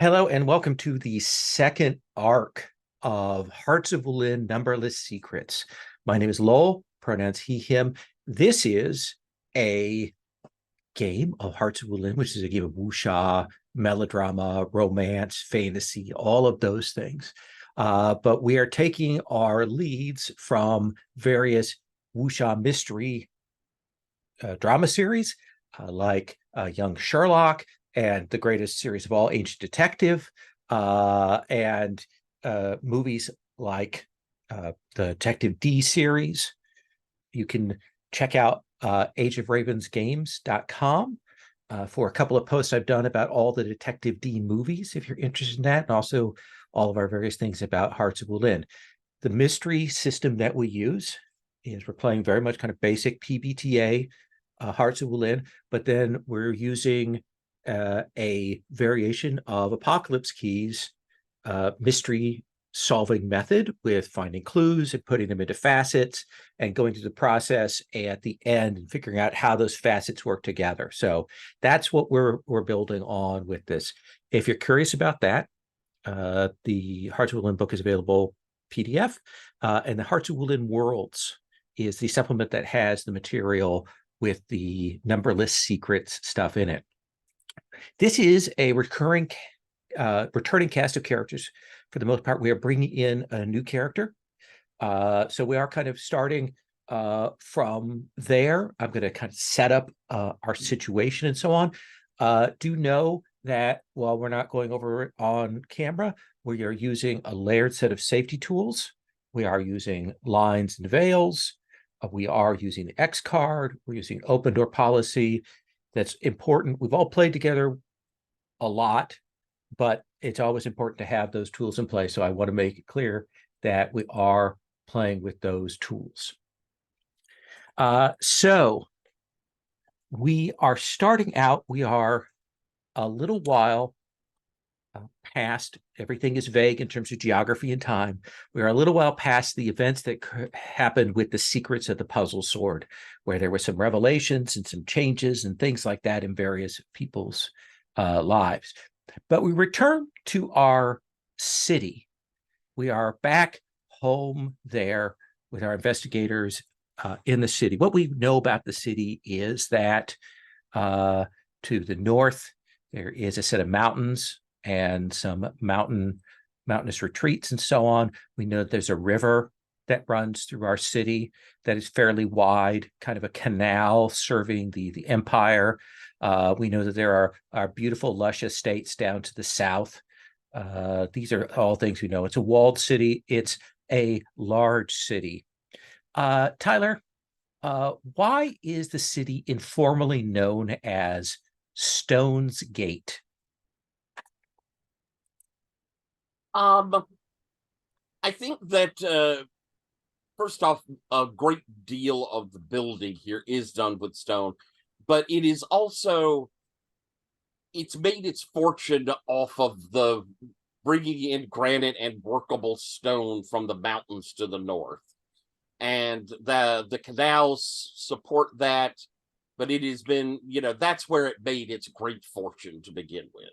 Hello and welcome to the second arc of Hearts of Wulin Numberless Secrets. My name is Lowell, pronouns he, him. This is a game of Hearts of Wulin, which is a game of wuxia, melodrama, romance, fantasy, all of those things. But we are taking our leads from various wuxia mystery drama series like Young Sherlock and the greatest series of all, Ancient Detective, and movies like the Detective D series. You can check out ageofravensgames.com for a couple of posts I've done about all the Detective D movies, if you're interested in that, and also all of our various things about Hearts of Wulin. The mystery system that we use is we're playing very much kind of basic PBTA Hearts of Wulin, but then we're using a variation of Apocalypse Keys mystery solving method with finding clues and putting them into facets and going through the process at the end and figuring out how those facets work together. So that's what we're building on with this. If you're curious about that, the Hearts of Wulin book is available PDF, and the Hearts of Wulin Worlds is the supplement that has the material with the Numberless Secrets stuff in it. This is a returning cast of characters. For the most part, we are bringing in a new character. So we are kind of starting from there. I'm going to kind of set up our situation and so on. Do know that while we're not going over it on camera, we are using a layered set of safety tools. We are using lines and veils. We are using the X card. We're using open door policy. That's important. We've all played together a lot, but it's always important to have those tools in place. So I want to make it clear that we are playing with those tools. So we are starting out, we are a little while past, everything is vague in terms of geography and time. We are a little while past the events that happened with the Secrets of the Puzzle Sword, where there were some revelations and some changes and things like that in various people's lives. But we return to our city. We are back home there with our investigators in the city. What we know about the city is that to the north, there is a set of mountains and some mountainous retreats and so on. We know that there's a river that runs through our city that is fairly wide, kind of a canal serving the empire. We know that there are beautiful, lush estates down to the south. These are all things we know. It's a walled city. It's a large city. Tyler, why is the city informally known as Stone's Gate? Um, I think that first off, a great deal of the building here is done with stone, but it is also it's made its fortune off of the bringing in granite and workable stone from the mountains to the north, and the canals support that. But it has been, that's where it made its great fortune to begin with.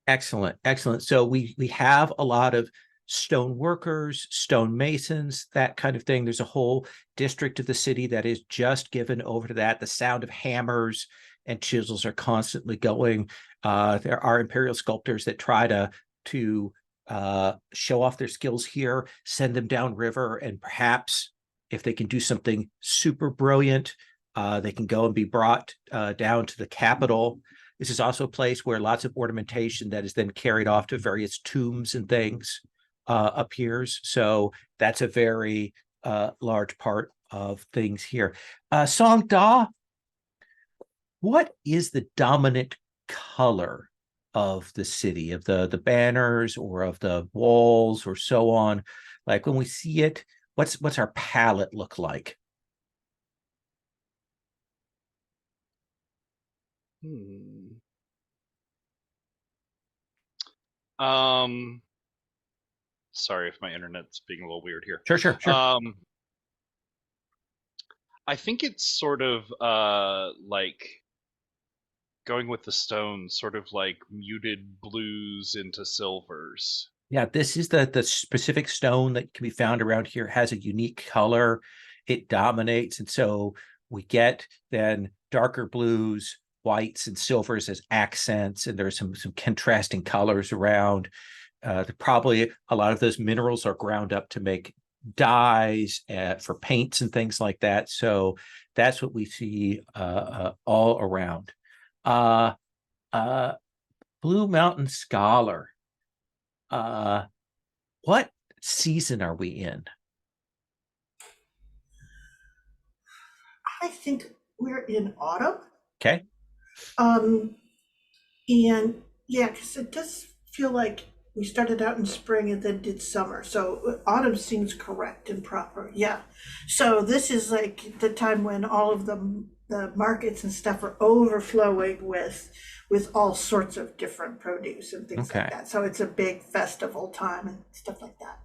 Excellent, excellent. So we have a lot of stone workers, stone masons, that kind of thing. There's a whole district of the city that is just given over to that. The sound of hammers and chisels are constantly going. There are imperial sculptors that try to show off their skills here, send them downriver, and perhaps if they can do something super brilliant, they can go and be brought down to the capital. This is also a place where lots of ornamentation that is then carried off to various tombs and things appears. So that's a very large part of things here. Song Da, what is the dominant color of the city, of the banners or of the walls or so on? Like when we see it, what's our palette look like? Hmm. Um, Sorry if my internet's being a little weird here. Sure, sure, sure. I think it's sort of like going with the stone, sort of like muted blues into silvers. Yeah, this is the specific stone that can be found around here, has a unique color. It dominates, and so we get then darker blues, whites, and silvers as accents, and there's some contrasting colors around. Probably a lot of those minerals are ground up to make dyes for paints and things like that. So that's what we see all around. Uh, uh, Blue Mountain Scholar. What season are we in? I think we're in autumn. Okay. Um, and yeah, because it does feel like we started out in spring and then did summer. So autumn seems correct and proper. Yeah. So this is like the time when all of the markets and stuff are overflowing with all sorts of different produce and things Okay. like that. So it's a big festival time and stuff like that.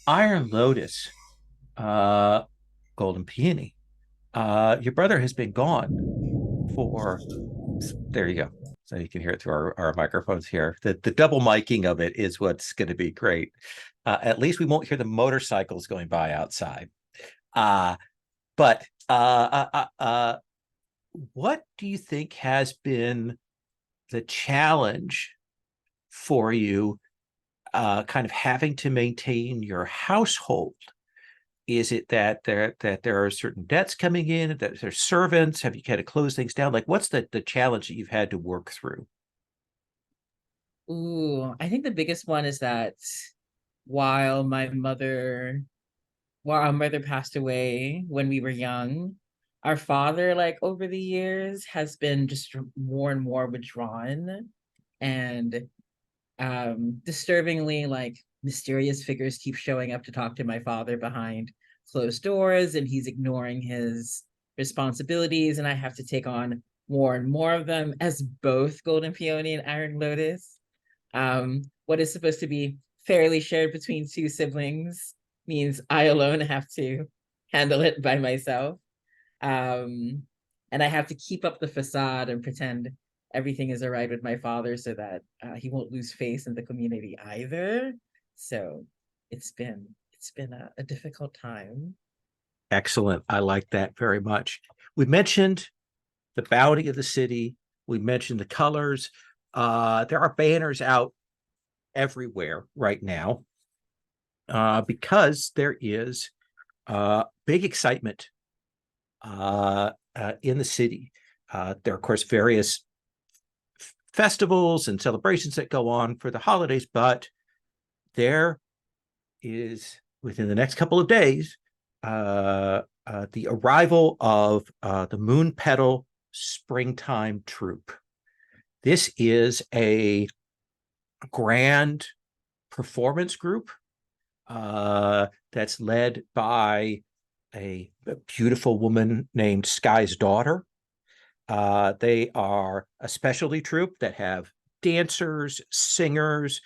Iron Lotus, Golden Peony. Your brother has been gone for, there you go. So you can hear it through our microphones here. The double miking of it is what's going to be great. At least we won't hear the motorcycles going by outside. But what do you think has been the challenge for you, kind of having to maintain your household? Is it that there are certain debts coming in, that there's servants? Have you had to close things down? Like, what's the challenge that you've had to work through? Ooh, I think the biggest one is that while while our mother passed away when we were young, our father, like over the years, has been just more and more withdrawn and disturbingly, like mysterious figures keep showing up to talk to my father behind closed doors, and he's ignoring his responsibilities, and I have to take on more and more of them as both Golden Peony and Iron Lotus. What is supposed to be fairly shared between two siblings means I alone have to handle it by myself. Um, and I have to keep up the facade and pretend everything is all right with my father so that he won't lose face in the community either. So it's been a difficult time. Excellent. I like that very much. We mentioned the bounty of the city. We mentioned the colors. There are banners out everywhere right now, because there is big excitement in the city. There are, of course, various festivals and celebrations that go on for the holidays, but there is, within the next couple of days, the arrival of the Moon Petal Springtime Troupe. This is a grand performance group that's led by a beautiful woman named Sky's Daughter. They are a specialty troupe that have dancers, singers,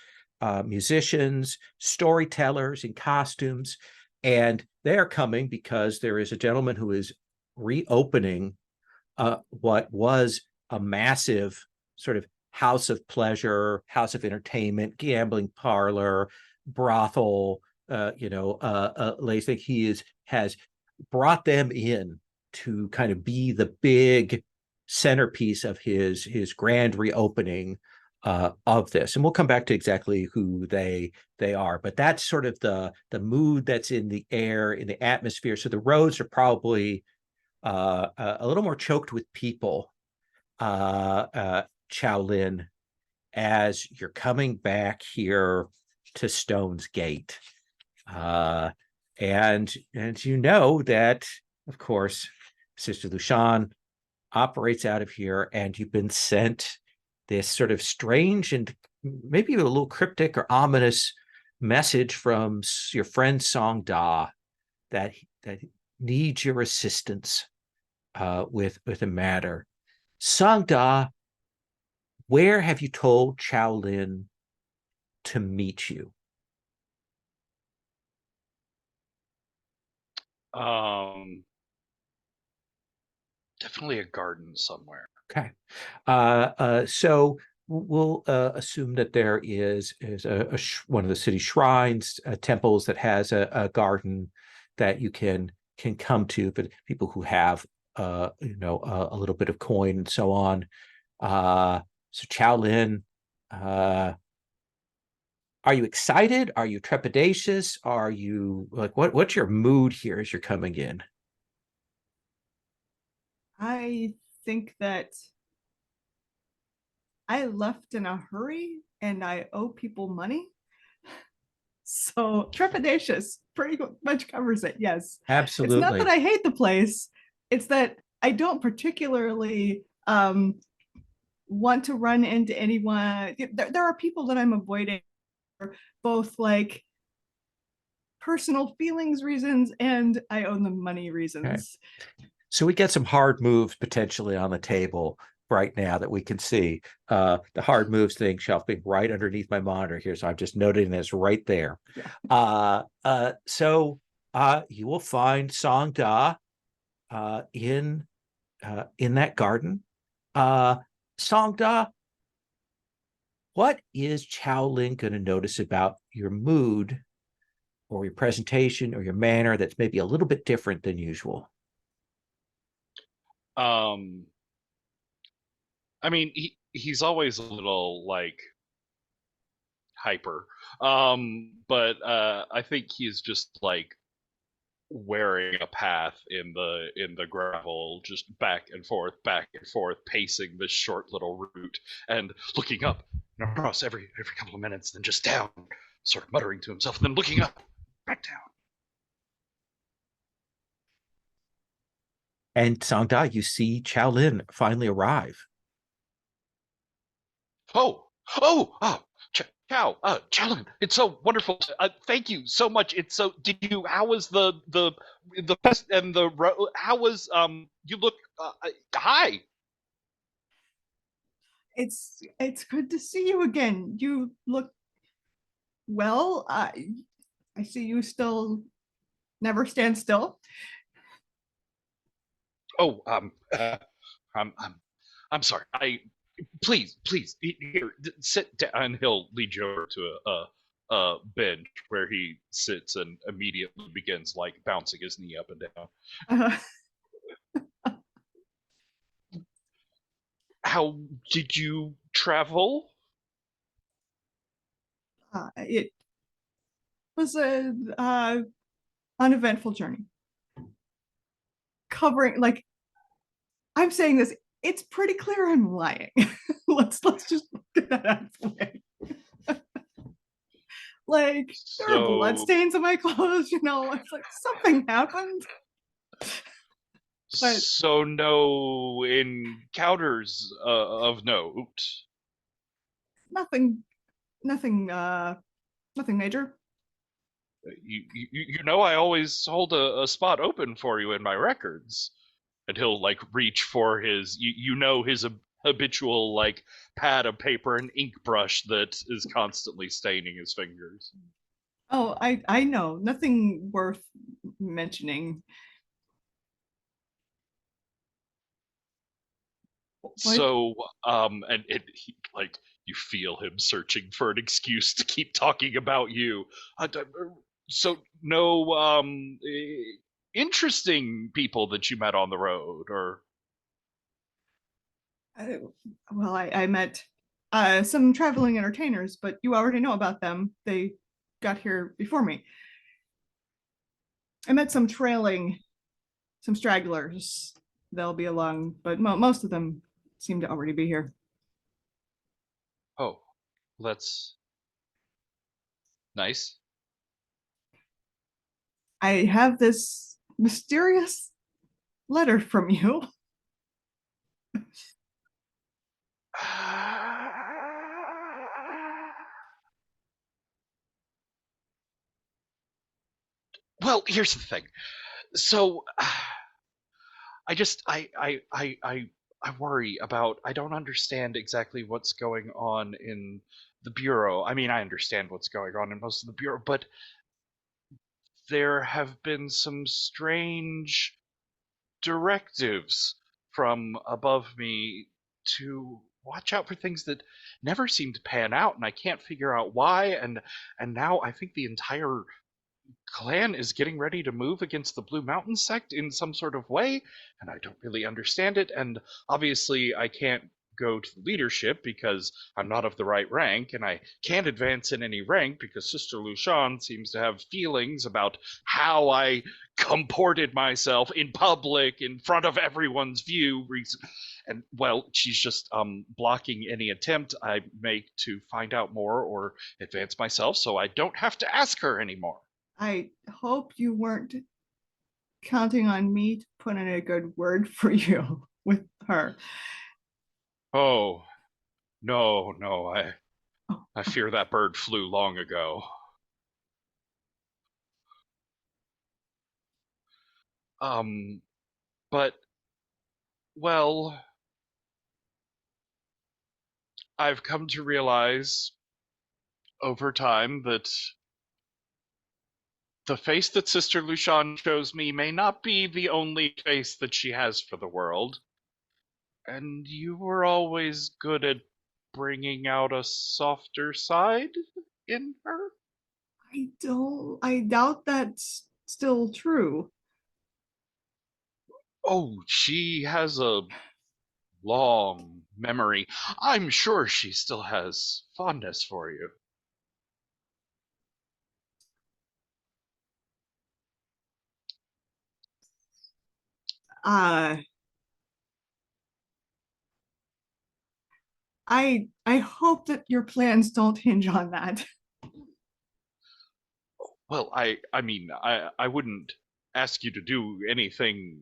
musicians, storytellers in costumes, and they are coming because there is a gentleman who is reopening what was a massive sort of house of pleasure, house of entertainment, gambling parlor, brothel. Lace. He has brought them in to kind of be the big centerpiece of his grand reopening of this, and we'll come back to exactly who they are. But that's sort of the mood that's in the air, in the atmosphere. So the roads are probably a little more choked with people, Shaolin, as you're coming back here to Stone's Gate. And you know that, of course, Sister Lushan operates out of here, and you've been sent this sort of strange and maybe a little cryptic or ominous message from your friend Song Da that needs your assistance with a matter. Song Da, where have you told Shaolin to meet you? Definitely a garden somewhere. Okay. So we'll assume that there is one of the city shrines, temples that has a garden that you can come to, but people who have a little bit of coin and so on. So Shaolin, are you excited? Are you trepidatious? Are you like what's your mood here as you're coming in? I think that I left in a hurry and I owe people money. So trepidatious pretty much covers it. Yes. It's not that Absolutely. I hate the place. It's that I don't particularly want to run into anyone. There are people that I'm avoiding, both like personal feelings reasons and I owe them money reasons. So we get some hard moves potentially on the table right now that we can see. The hard moves thing shelf being right underneath my monitor here. So I'm just noting this right there. Yeah. So you will find Song Da in that garden. Song Da, what is Chow Lin going to notice about your mood or your presentation or your manner that's maybe a little bit different than usual? I mean, he's always a little like hyper. But I think he's just like wearing a path in the gravel, just back and forth, pacing this short little route and looking up and across every couple of minutes, then just down, sort of muttering to himself, then looking up, back down. And Sangda, you see Chow Lin finally arrive. Chow, Challen, it's so wonderful. Thank you so much. It's so. How was the best and how was You look. Hi. It's good to see you again. You look well. I see you still never stand still. Oh, I'm sorry. Please, here, sit down. And he'll lead you over to a bench where he sits and immediately begins like bouncing his knee up and down. How did you travel? It was a uneventful journey. Covering like I'm saying this, it's pretty clear I'm lying. let's just get that out of the way. Like there are blood stains on my clothes, it's like something happened. But so no encounters of note. Nothing major. I always hold a spot open for you in my records. And he'll like reach for his his habitual like pad of paper and ink brush that is constantly staining his fingers. Oh, I know, nothing worth mentioning. What? So and like you feel him searching for an excuse to keep talking about you. So no interesting people that you met on the road, or well, I met some traveling entertainers, but you already know about them. They got here before me. I met some stragglers. They'll be along, but most of them seem to already be here. oh, that's nice. I have this mysterious letter from you. Well, here's the thing. So I just I worry about. I don't understand exactly what's going on in the bureau. I mean, I understand what's going on in most of the bureau, but there have been some strange directives from above me to watch out for things that never seem to pan out, and I can't figure out why. And now I think the entire clan is getting ready to move against the Blue Mountain sect in some sort of way, and I don't really understand it. And obviously, I can't go to the leadership because I'm not of the right rank, and I can't advance in any rank because Sister Lucian seems to have feelings about how I comported myself in public in front of everyone's view. And well, she's just blocking any attempt I make to find out more or advance myself, so I don't have to ask her anymore. I hope you weren't counting on me to put in a good word for you with her. Oh, no, I Oh, fear that bird flew long ago. But, well, I've come to realize over time that the face that Sister Lucian shows me may not be the only face that she has for the world. And you were always good at bringing out a softer side in her? I doubt that's still true. Oh, she has a long memory. I'm sure she still has fondness for you. Uh, I hope that your plans don't hinge on that. Well, I mean, I wouldn't ask you to do anything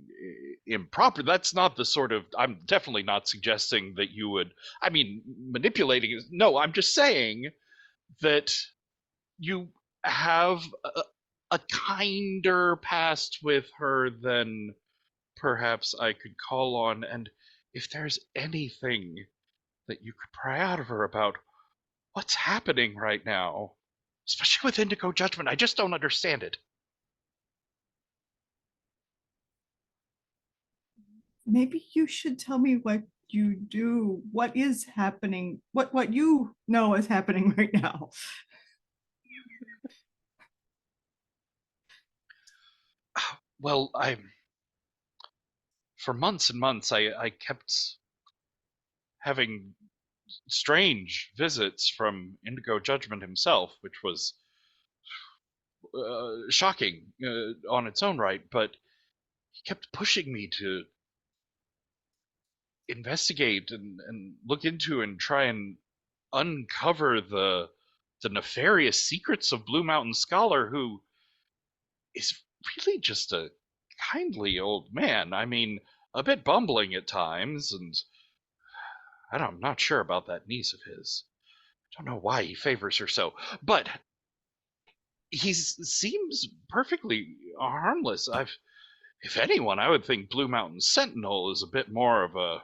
improper. That's not the sort of, I'm definitely not suggesting that you would, I mean, manipulating is, no, I'm just saying that you have a kinder past with her than perhaps I could call on. And if there's anything that you could pry out of her about what's happening right now, especially with Indigo Judgment, I just don't understand it. Maybe you should tell me what you do, what is happening, what you know is happening right now. Well, for months and months, I kept having strange visits from Indigo Judgment himself, which was shocking on its own right, but he kept pushing me to investigate and look into and try and uncover the nefarious secrets of Blue Mountain Scholar, who is really just a kindly old man. I mean, a bit bumbling at times, and I'm not sure about that niece of his. I don't know why he favors her so, but he seems perfectly harmless. If anyone, I would think Blue Mountain Sentinel is a bit more of a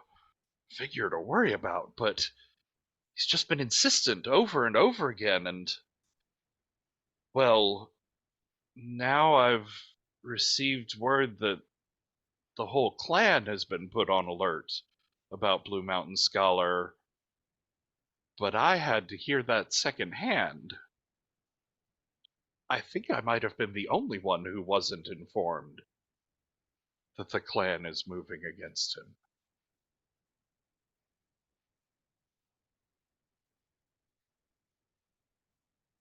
figure to worry about, but he's just been insistent over and over again, and well, now I've received word that the whole clan has been put on alert about Blue Mountain Scholar, but I had to hear that secondhand. I think I might have been the only one who wasn't informed that the clan is moving against him.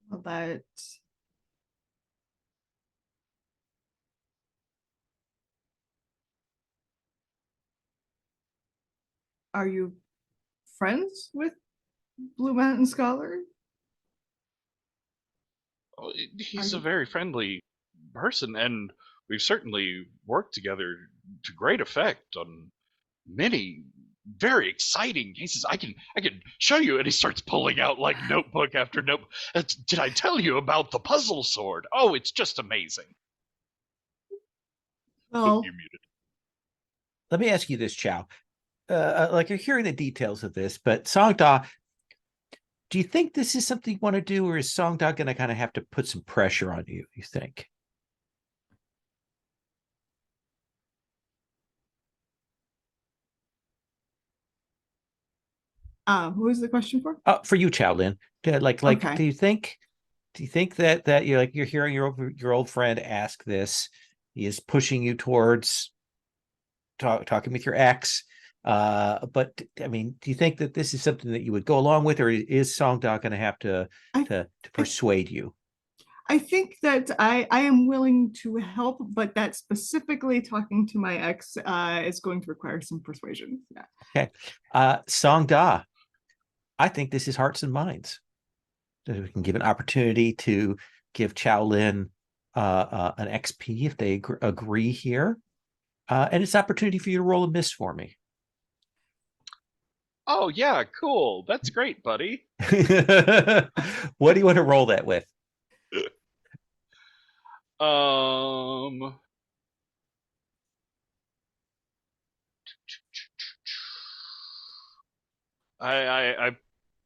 Well, that are you friends with Blue Mountain Scholar? He's Are a you- very friendly person, and we've certainly worked together to great effect on many very exciting cases. I can show you. And he starts pulling out like notebook after notebook. Did I tell you about the puzzle sword? Oh, it's just amazing. Well, You're muted. Let me ask you this, Chow. Like you're hearing the details of this, but Songda, do you think this is something you want to do, or is Songda going to kind of have to put some pressure on you, you think? Who is the question for? For you, Chowlin. Okay. Do you think that you're hearing your old friend ask this? He is pushing you towards talking with your ex. But I mean, do you think that this is something that you would go along with, or is Songda going to have to persuade you? I think that I am willing to help, but that specifically talking to my ex is going to require some persuasion. Yeah. Okay. Songda, I think this is hearts and minds. So we can give an opportunity to give Chowlin an XP if they agree here. And it's an opportunity for you to roll a miss for me. Oh yeah, cool. That's great, buddy. What do you want to roll that with? Um, I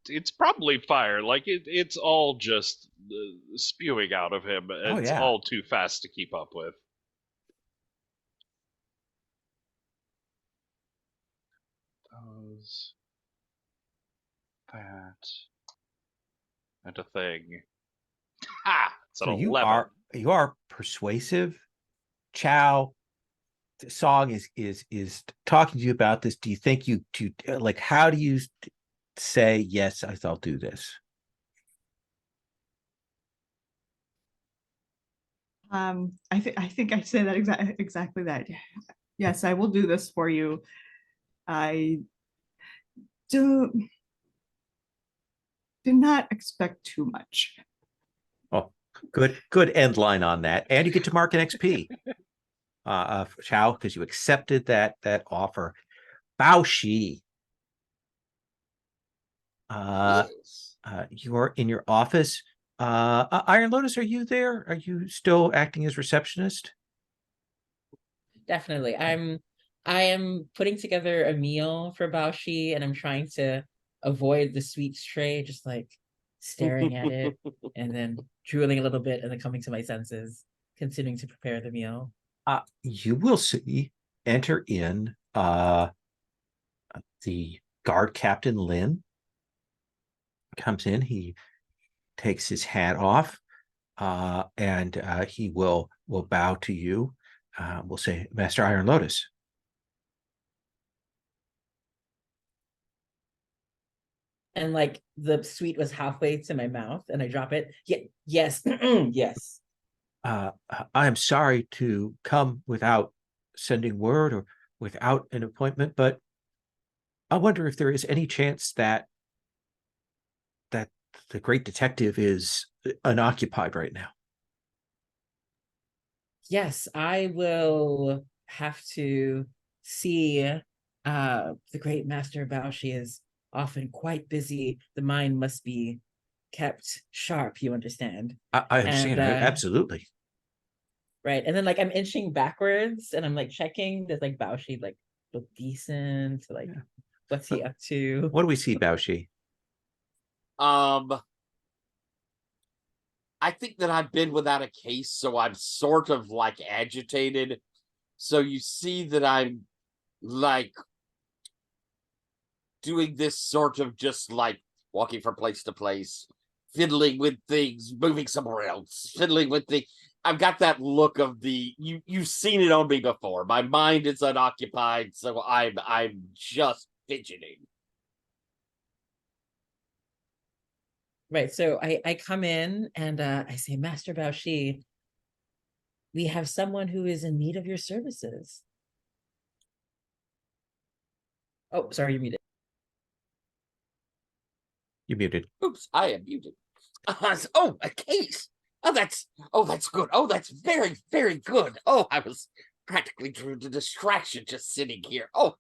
it's probably fire. Like it's all just spewing out of him. Oh, It's yeah. all too fast to keep up with. Does that and a thing? Ha! It's an So 11. you are persuasive. Chow, the song is talking to you about this. Do you think like, how do you say yes, I'll do this? I think I say that exactly that. Yes, I will do this for you. I do not expect too much. Oh, good end line on that. And you get to mark an XP. Chow, because you accepted that offer. Bao Shi. Yes. You're in your office. Iron Lotus, are you there? Are you still acting as receptionist? Definitely. I am putting together a meal for Baoshi, and I'm trying to avoid the sweets tray, just like staring at it and then drooling a little bit and then coming to my senses, continuing to prepare the meal. You will see enter in the guard captain Lin. Comes in, he takes his hat off, and he will bow to you. We'll say, Master Iron Lotus. And like the sweet was halfway to my mouth and I drop it. Yeah, yes, yes. I am sorry to come without sending word or without an appointment, but I wonder if there is any chance that the great detective is unoccupied right now. Yes, I will have to see. The great master Baoshi is often quite busy. The mind must be kept sharp, you understand. I understand. Absolutely. Right. And then like I'm inching backwards and I'm like checking, does like Baoshi like look decent? Like, Yeah. What's he up to? What do we see, Baoshi? I think that I've been without a case, so I'm sort of like agitated. So you see that I'm like doing this sort of just like walking from place to place, fiddling with things, moving somewhere else, fiddling with things. I've got that look of you've seen it on me before. My mind is unoccupied, so I'm just fidgeting. Right. So I come in and I say, Master Baoshi, we have someone who is in need of your services. Oh, sorry, you're muted. You're muted. Oops, I am muted. Oh, a case. Oh, that's good. Oh, that's very, very good. Oh, I was practically drew to distraction just sitting here. Oh,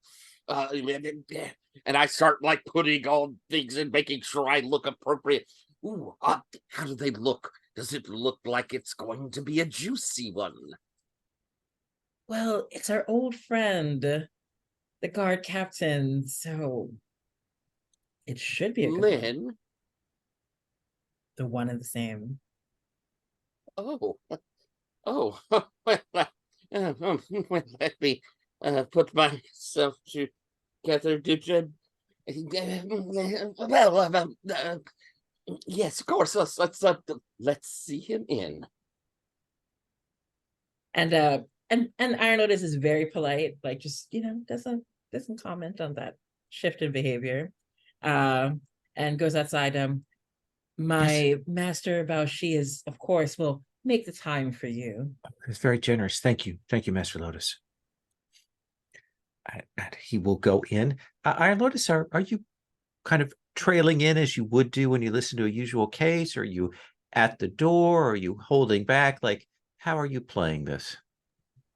and I start like putting on things and making sure I look appropriate. Ooh, how do they look? Does it look like it's going to be a juicy one? Well, it's our old friend, the guard captain, so it should be a good one. Lynn. The one and the same. Oh, oh, well, let me put myself together. Yes, of course. Let's see him in. And Iron Lotus is very polite, like just doesn't comment on that shift in behavior. And goes outside. My master Baoshi is, of course, will make the time for you. It's very generous. Thank you. Thank you, Master Lotus. And he will go in. Iron Lotus, are you kind of trailing in as you would do when you listen to a usual case? Are you at the door? Are you holding back? Like, how are you playing this?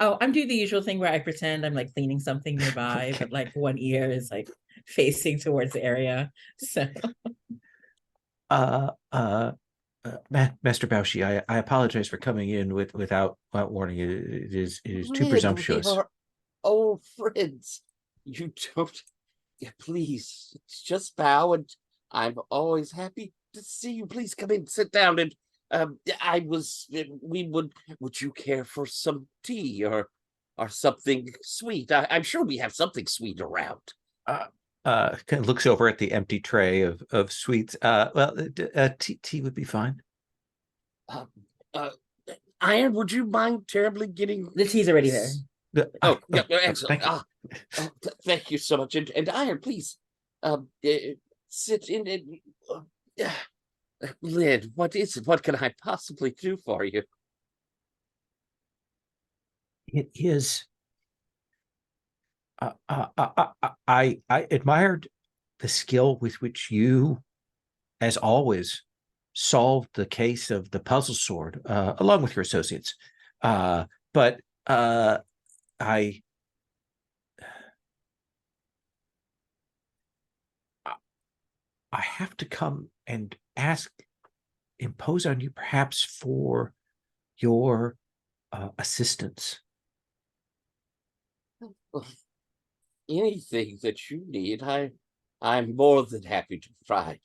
Oh, I'm doing the usual thing where I pretend I'm like cleaning something nearby, Okay. but like one ear is like facing towards the area. So Master Baoshi, I apologize for coming in without warning. It is too Red, presumptuous. we are old friends. You don't. Yeah, please, just bow, and I'm always happy to see you. Please come in, sit down, and would you care for some tea or something sweet? I'm sure we have something sweet around. Kind of looks over at the empty tray of sweets. Well, tea would be fine. Iron, would you mind terribly getting the tea's already there. Oh, yeah, excellent. Thank you. Thank you so much. And Iron, please, sit in and Lynn, what is it? What can I possibly do for you? It is. I admired the skill with which you, as always, solved the case of the puzzle sword, along with your associates. But I have to come and impose on you perhaps for your assistance. Anything that you need, I'm more than happy to provide.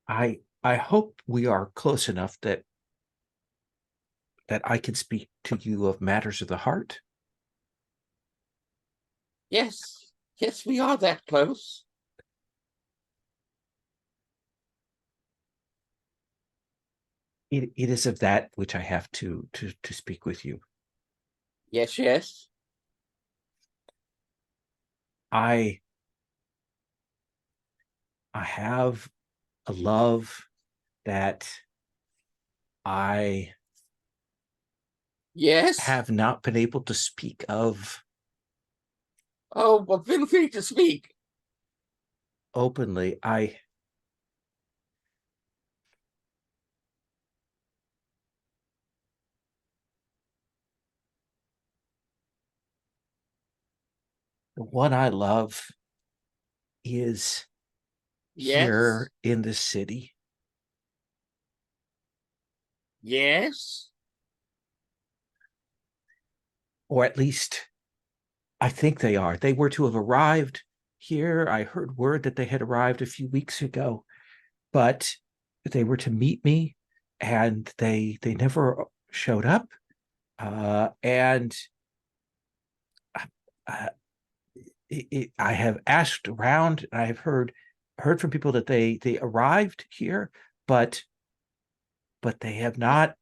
I hope we are close enough that I can speak to you of matters of the heart. Yes, we are that close. It is of that which I have to speak with you. Yes. I have a love that I have not been able to speak of. Oh, well, feel free to speak Openly. The one I love is here in the city. Yes. Or at least I think they are. They were to have arrived here. I heard word that they had arrived a few weeks ago, but they were to meet me and they never showed up. And I have asked around. I have heard from people that they arrived here, but they have not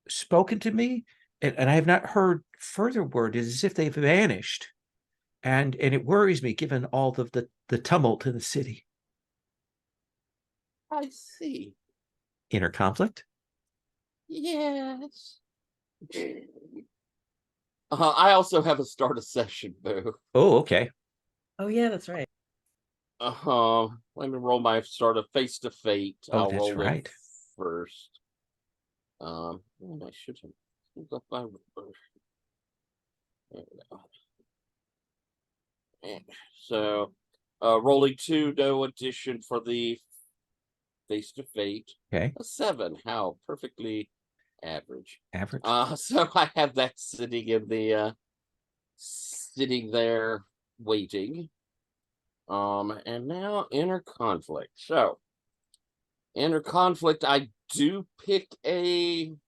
spoken to me, and I have not heard further word. It's as if they've vanished, and it worries me given all of the tumult in the city. I see. Inner conflict. Yes. I also have a start a session, boo. Oh, okay. Oh yeah, that's right. Let me roll my start a face to fate. Oh, I'll that's roll right. it first. I should have got my reverse. There we go. And so, rolling 2, no addition for the face to fate. Okay. A 7. How perfectly average. Average. So I have that sitting in the sitting there waiting. And now inner conflict. So inner conflict, I do pick an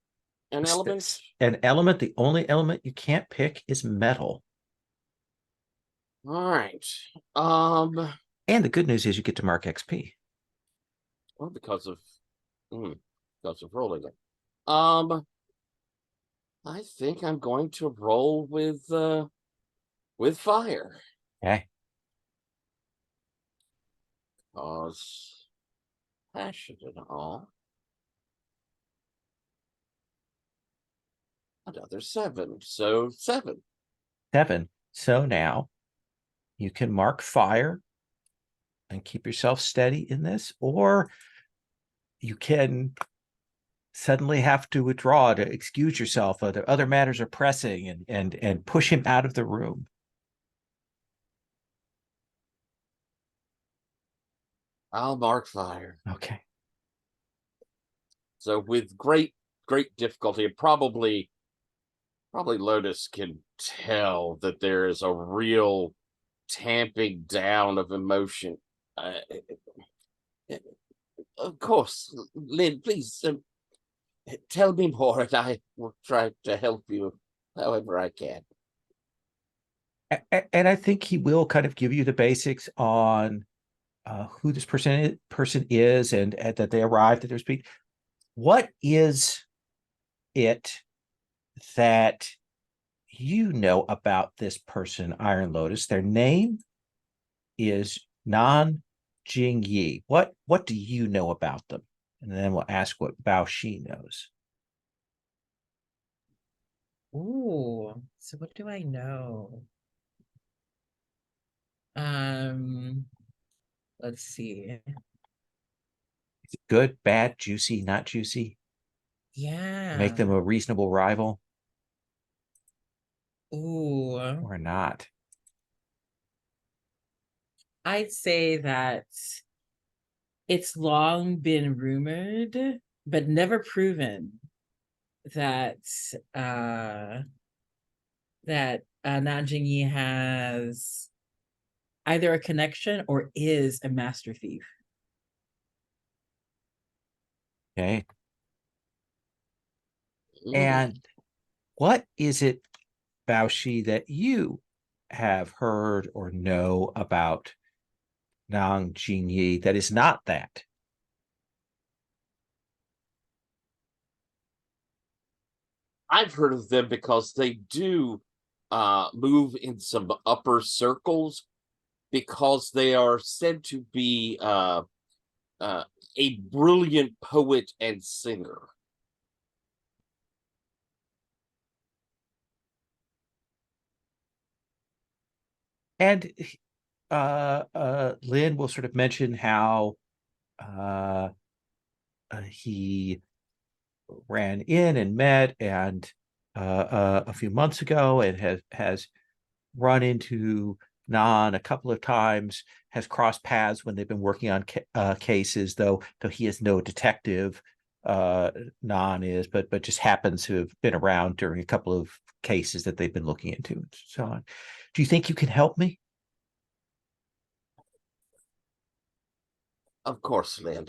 element. An element. The only element you can't pick is metal. All right. And the good news is you get to mark XP. Well, because of rolling it. I think I'm going to roll with fire. Okay. Cause passion and all. Another 7. So 7. 7. So now you can mark fire and keep yourself steady in this, or you can suddenly have to withdraw to excuse yourself. Other matters are pressing, and push him out of the room. I'll mark fire. Okay. So with great difficulty, and probably Lotus can tell that there is a real tamping down of emotion. Of course, Lynn, please tell me more, and I will try to help you however I can. And I think he will kind of give you the basics on who this person is, and that they arrived at their speed. What is it that you know about this person, Iron Lotus? Their name is Nan Jing Yi. What do you know about them? And then we'll ask what Bao Shi knows. Ooh, so what do I know? Let's see. Good, bad, juicy, not juicy? Yeah. Make them a reasonable rival Ooh. or not? I'd say that it's long been rumored, but never proven, that Nanjing has either a connection or is a master thief. Okay. And what is it, Bao Shi, that you have heard or know about Nang Jingyi that is not that? I've heard of them because they do move in some upper circles, because they are said to be a brilliant poet and singer. And Lynn will sort of mention how he ran in and met and a few months ago, and has run into Nan a couple of times, has crossed paths when they've been working on cases, though he is no detective. Nan is, but just happens to have been around during a couple of cases that they've been looking into, and so on. Do you think you can help me? Of course, Lynn.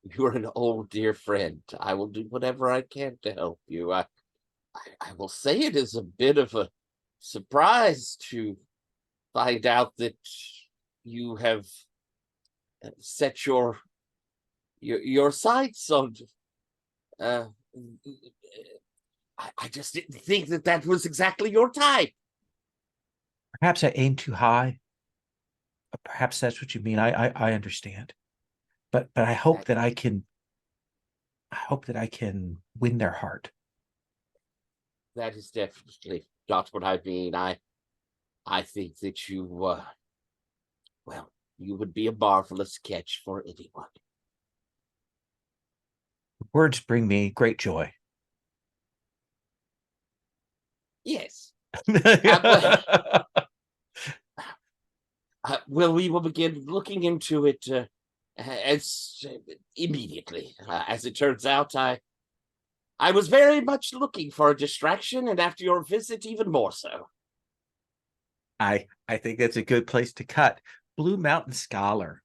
You're an old dear friend. I will do whatever I can to help you. I will say it is a bit of a surprise to find out that you have set your sights on. I just didn't think that was exactly your type. Perhaps I aim too high. Perhaps that's what you mean. I understand, but I hope that I can. I hope that I can win their heart. That is definitely not what I mean. I think that you, well, you would be a marvelous catch for anyone. Words bring me great joy. Yes. Well, we will begin looking into it as immediately. As it turns out, I was very much looking for a distraction, and after your visit, even more so. I think that's a good place to cut. Blue Mountain Scholar.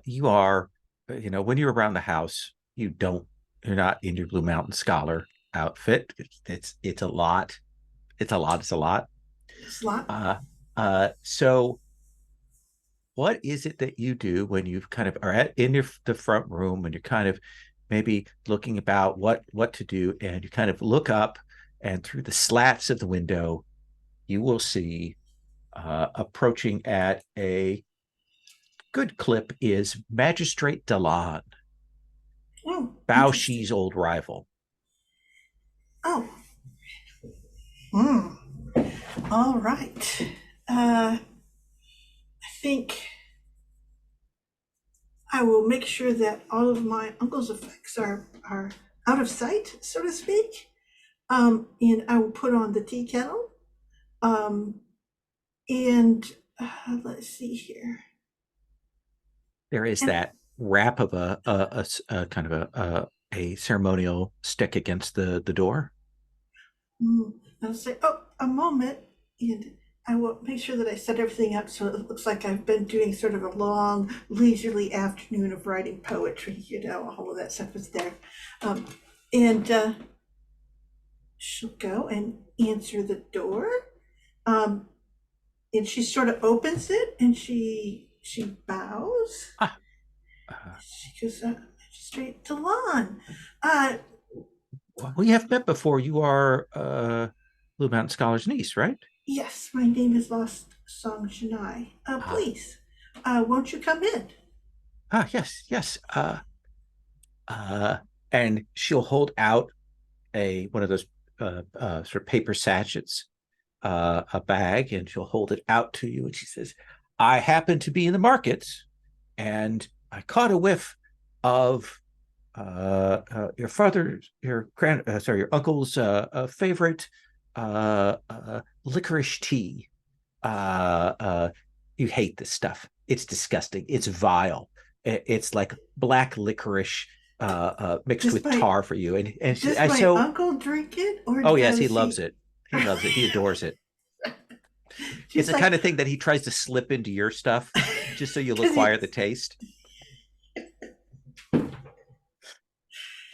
You are, when you're around the house, you're not in your Blue Mountain Scholar outfit. It's a lot. It's a lot. It's a lot. It's a lot. So what is it that you do when you kind of are in the front room and you're kind of maybe looking about what to do, and you kind of look up, and through the slats of the window you will see approaching at a good clip is Magistrate Delan, Oh, Bao interesting. Shi's old rival. Oh. Hmm. All right. I think I will make sure that all of my uncle's effects are out of sight, so to speak. And I will put on the tea kettle. And let's see here. There is And that rap of a kind of a ceremonial stick against the door. I'll say, oh, a moment, and I will make sure that I set everything up so it looks like I've been doing sort of a long, leisurely afternoon of writing poetry, all of that stuff is there. And she'll go and answer the door. And she sort of opens it and she bows. She goes, straight to lawn. We have met before. You are Blue Mountain Scholar's niece, right? Yes, my name is Lost Song Janai. Please, won't you come in? Yes. And she'll hold out one of those sort of paper sachets, a bag, and she'll hold it out to you. And she says, "I happen to be in the markets, and I caught a whiff of your uncle's favorite licorice tea. You hate this stuff. It's disgusting. It's vile. It's like black licorice mixed with tar for you." And does my uncle drink it, or oh yes, he loves it. He loves it. He adores it. It's the kind of thing that he tries to slip into your stuff just so you'll acquire the taste.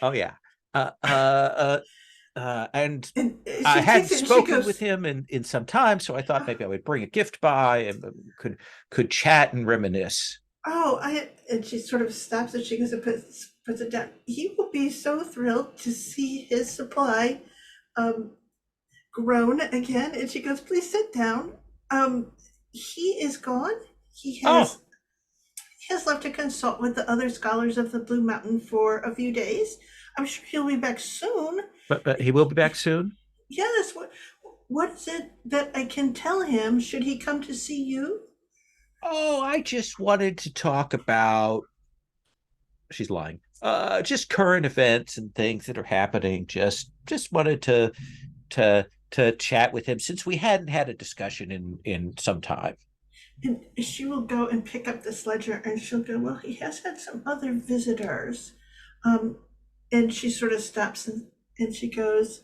Oh yeah. And I hadn't spoken with him in some time, so I thought maybe I would bring a gift by and could chat and reminisce. Oh, and she sort of stops and she goes and puts it down. He will be so thrilled to see his supply grown again. And she goes, please sit down. He is gone. He has left to consult with the other scholars of the Blue Mountain for a few days. I'm sure he'll be back soon. But he will be back soon? Yes. What is it that I can tell him? Should he come to see you? Oh, I just wanted to talk about, she's lying, just current events and things that are happening. Just wanted to chat with him since we hadn't had a discussion in some time. And she will go and pick up this ledger and she'll go, well, he has had some other visitors. And she sort of stops and she goes,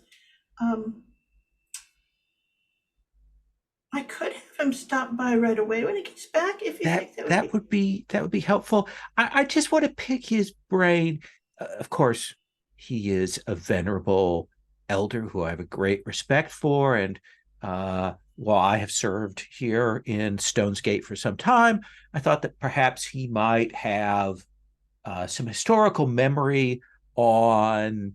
I could have him stop by right away when he gets back. If you think that would be helpful. I just want to pick his brain. Of course, he is a venerable elder who I have a great respect for, and while I have served here in Stone's Gate for some time, I thought that perhaps he might have some historical memory on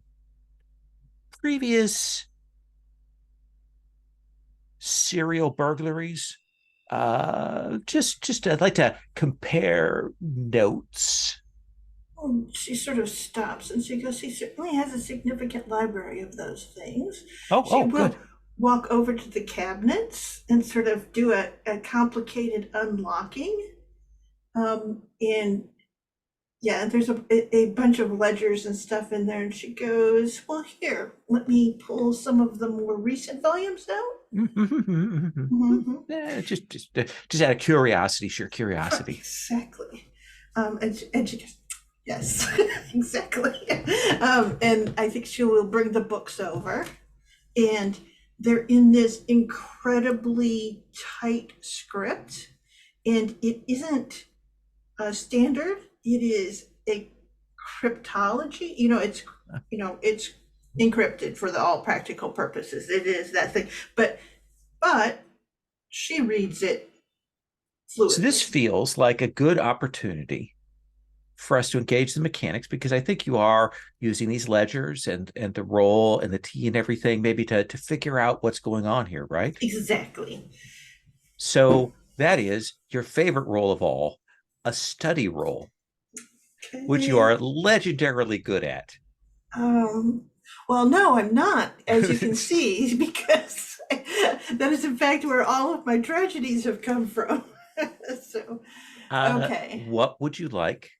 previous serial burglaries. Just I'd like to compare notes. She sort of stops and she goes, he certainly has a significant library of those things. She will good. Walk over to the cabinets and sort of do a complicated unlocking. And yeah, there's a bunch of ledgers and stuff in there. And she goes, well, here, let me pull some of the more recent volumes out. Yeah, just out of curiosity, sheer curiosity. Exactly. And she goes, yes, exactly. And I think she will bring the books over, and they're in this incredibly tight script, and it isn't standard. It is a cryptology. It's encrypted for all practical purposes. It is that thing, but she reads it fluidly. So this feels like a good opportunity for us to engage the mechanics, because I think you are using these ledgers and the roll and the tea and everything, maybe to figure out what's going on here, right? Exactly. So that is your favorite roll of all, a study roll, which you are legendarily good at. Well, no, I'm not, as you can see, because that is in fact where all of my tragedies have come from. So, okay. What would you like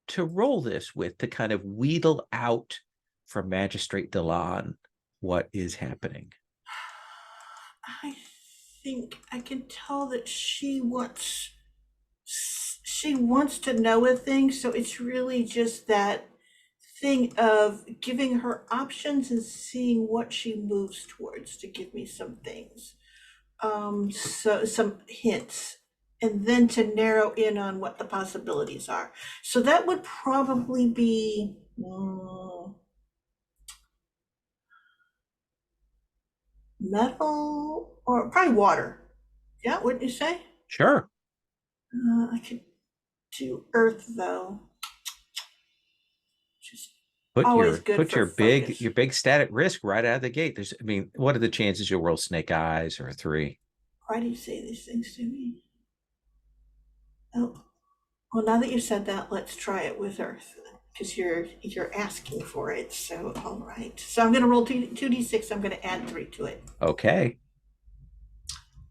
to roll this with to kind of wheedle out from Magistrate Delan what is happening? I think I can tell that she wants to know a thing, so it's really just that thing of giving her options and seeing what she moves towards to give me some things. So some hints, and then to narrow in on what the possibilities are. So that would probably be metal or probably water. Yeah, wouldn't you say? Sure. I could do earth though. Just Put always good put for your focus. big stat at risk right out of the gate. What are the chances you'll roll snake eyes or a 3? Why do you say these things to me? Oh, well, now that you said that, let's try it with earth, because you're asking for it. So, all right. So I'm going to roll 2d6. I'm going to add 3 to it. Okay.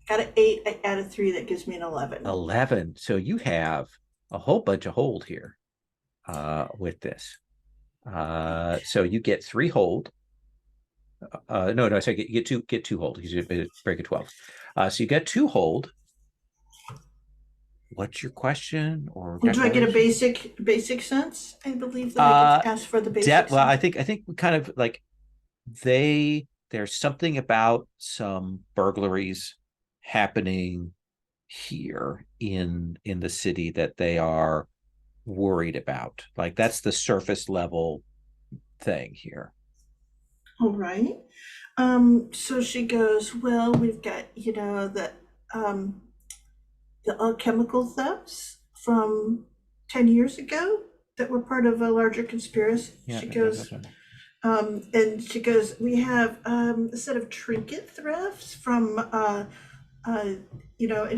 Got an 8. I added 3. That gives me an 11. 11. So you have a whole bunch of hold here with this. So you get 3 hold. No, sorry, you get two hold. He's break a 12. So you get 2 hold. What's your question? Or do I get a basic sense? I believe that I get to ask for the basic sense. Well, I think we kind of like there's something about some burglaries happening here in the city that they are worried about. Like that's the surface level thing here. All right. So she goes, well, we've got, the alchemical thefts from 10 years ago that were part of a larger conspiracy. Yeah, She goes, and she goes, we have a set of trinket thefts from, and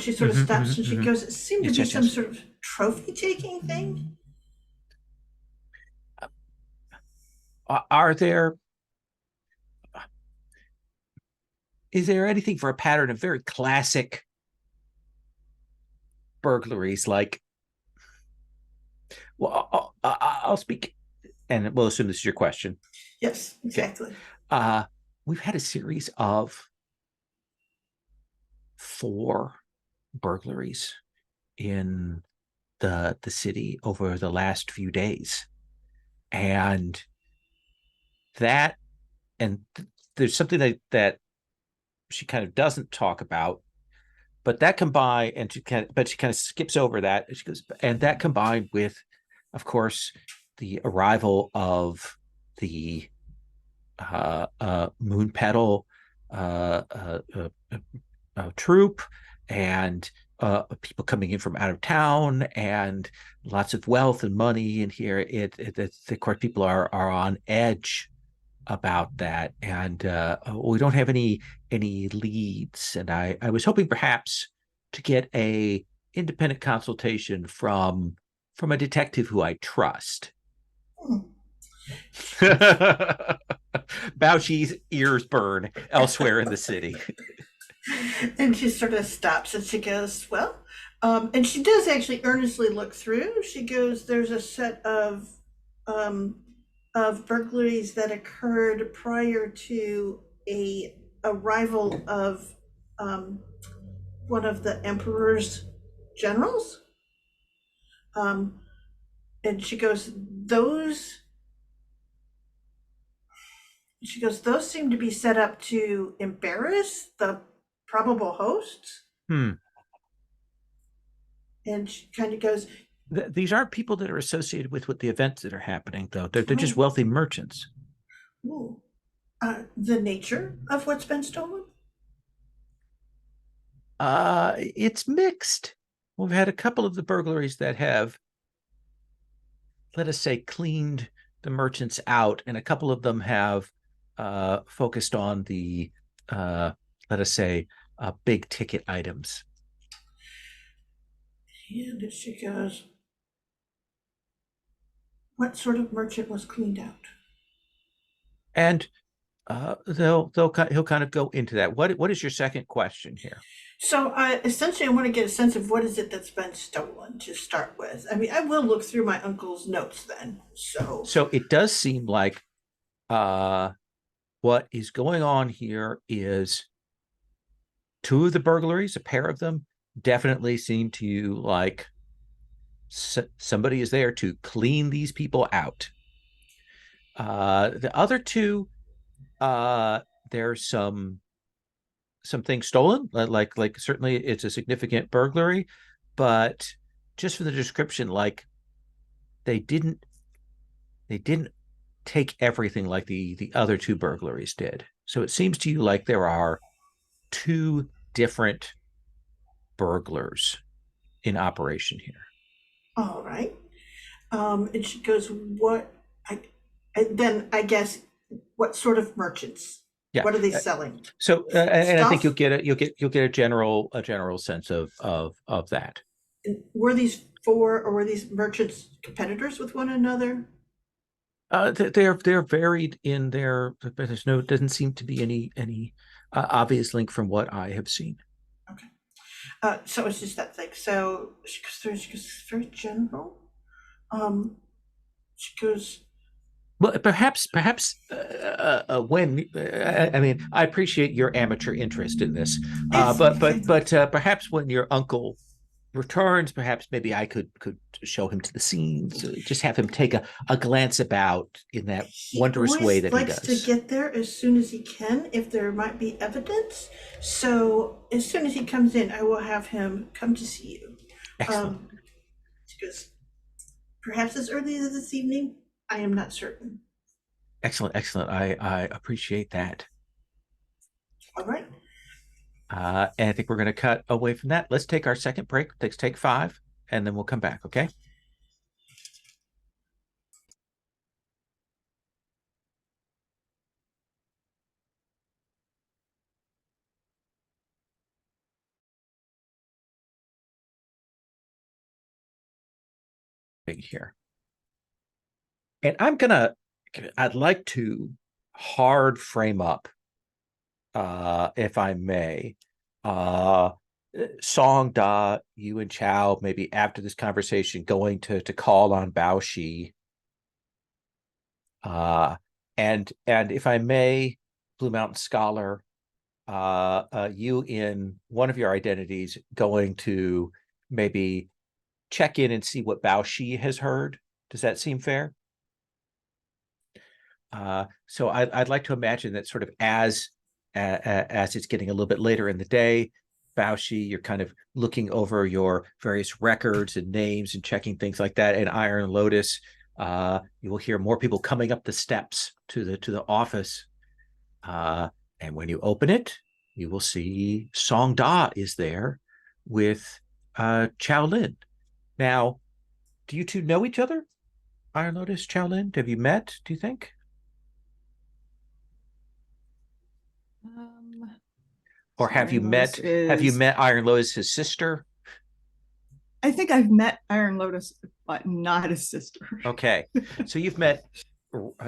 she sort of stops and she goes, it seemed to be some sort of trophy taking thing. Is there anything for a pattern of very classic burglaries? Like, well, I'll speak, and we'll assume this is your question. Yes, exactly. Okay. We've had a series of 4 burglaries in the city over the last few days, and there's something that she kind of doesn't talk about, but that combined, and she kind of skips over that. She goes, and that combined with, of course, the arrival of the Moon Petal troop, and people coming in from out of town, and lots of wealth and money in here. Of course, people are on edge about that, and we don't have any leads. And I was hoping perhaps to get a independent consultation from a detective who I trust. Baochi's ears burn elsewhere in the city. And she sort of stops and she goes, well, and she does actually earnestly look through. She goes, there's a set of burglaries that occurred prior to a arrival of one of the emperor's generals. And she goes, those those seem to be set up to embarrass the probable hosts. And she kind of goes, these aren't people that are associated with the events that are happening, though. They're just wealthy merchants. Ooh. The nature of what's been stolen? It's mixed. We've had a couple of the burglaries that have, let us say, cleaned the merchants out, and a couple of them have focused on the, let us say, big ticket items. And she goes, what sort of merchant was cleaned out? And he'll kind of go into that. What is your second question here? So essentially, I want to get a sense of what is it that's been stolen to start with. I mean, I will look through my uncle's notes then. So it does seem like what is going on here is two of the burglaries, a pair of them, definitely seem to you like somebody is there to clean these people out. The other two, there's some things stolen, like certainly it's a significant burglary, but just from the description, like they didn't take everything like the other two burglaries did. So it seems to you like there are two different burglars in operation here. All right. And she goes, then I guess, what sort of merchants? Yeah. What are they selling? So, and I think Stuff? you'll get a general sense of that. And were these merchants competitors with one another? They're varied in their, but doesn't seem to be any obvious link from what I have seen. Okay. So it's just that thing. So she goes very general. She goes, Well, perhaps when I mean, I appreciate your amateur interest in this, but perhaps when your uncle returns, perhaps maybe I could show him to the scenes, just have him take a glance about in that wondrous way that he does. He likes to get there as soon as he can if there might be evidence. So as soon as he comes in, I will have him come to see you. Excellent. She goes, perhaps as early as this evening. I am not certain. Excellent. I appreciate that. All right. And I think we're going to cut away from that. Let's take our second break. Let's take 5, and then we'll come back, okay? Here. And I'd like to hard frame up, if I may, Song Da, you and Chow, maybe after this conversation, going to call on Bao Shi. And if I may, Blue Mountain Scholar, you in one of your identities going to maybe check in and see what Bao Shi has heard. Does that seem fair? So I'd like to imagine that sort of as it's getting a little bit later in the day, Bao Shi, you're kind of looking over your various records and names and checking things like that. And Iron Lotus, you will hear more people coming up the steps to the office. And when you open it, you will see Song Da is there with Chow Lin. Now, do you two know each other? Iron Lotus, Chow Lin, have you met, do you think? Or have you met Iron Lotus's sister? I think I've met Iron Lotus, but not his sister. Okay. So you've met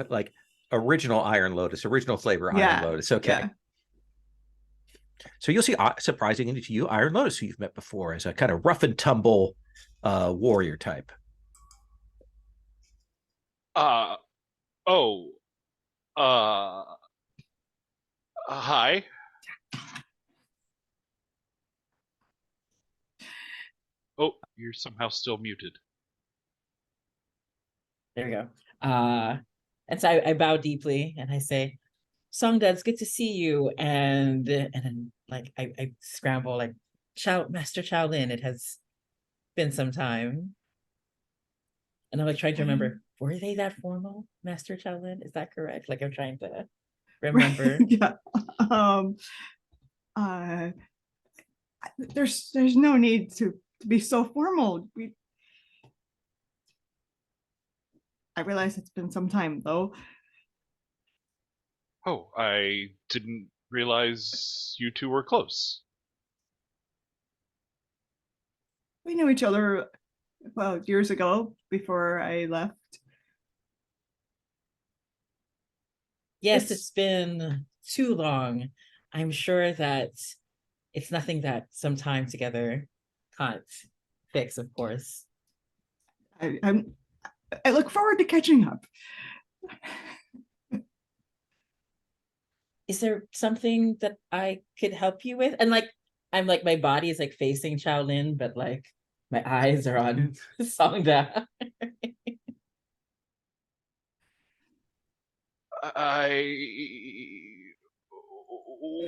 like original Iron Lotus, original flavor Iron Lotus. Okay. Yeah. So you'll see, surprisingly to you, Iron Lotus, who you've met before, as a kind of rough and tumble warrior type. Hi. Oh, you're somehow still muted. There we go. And so I bow deeply and I say, Songda, it's good to see you. And then like I scramble like, Master Chow Lin, it has been some time. And I'm like trying to remember, were they that formal, Master Chow Lin? Is that correct? Like I'm trying to. remember. Yeah. Um, uh, there's no need to be so formal. I realize it's been some time though. Oh, I didn't realize you two were close. We knew each other well years ago before I left. Yes, It's- it's been too long. I'm sure that it's nothing that some time together can't fix, of course. I look forward to catching up. Is there something that I could help you with? And like, I'm like, my body is like facing Shaolin, but like my eyes are on Songda. I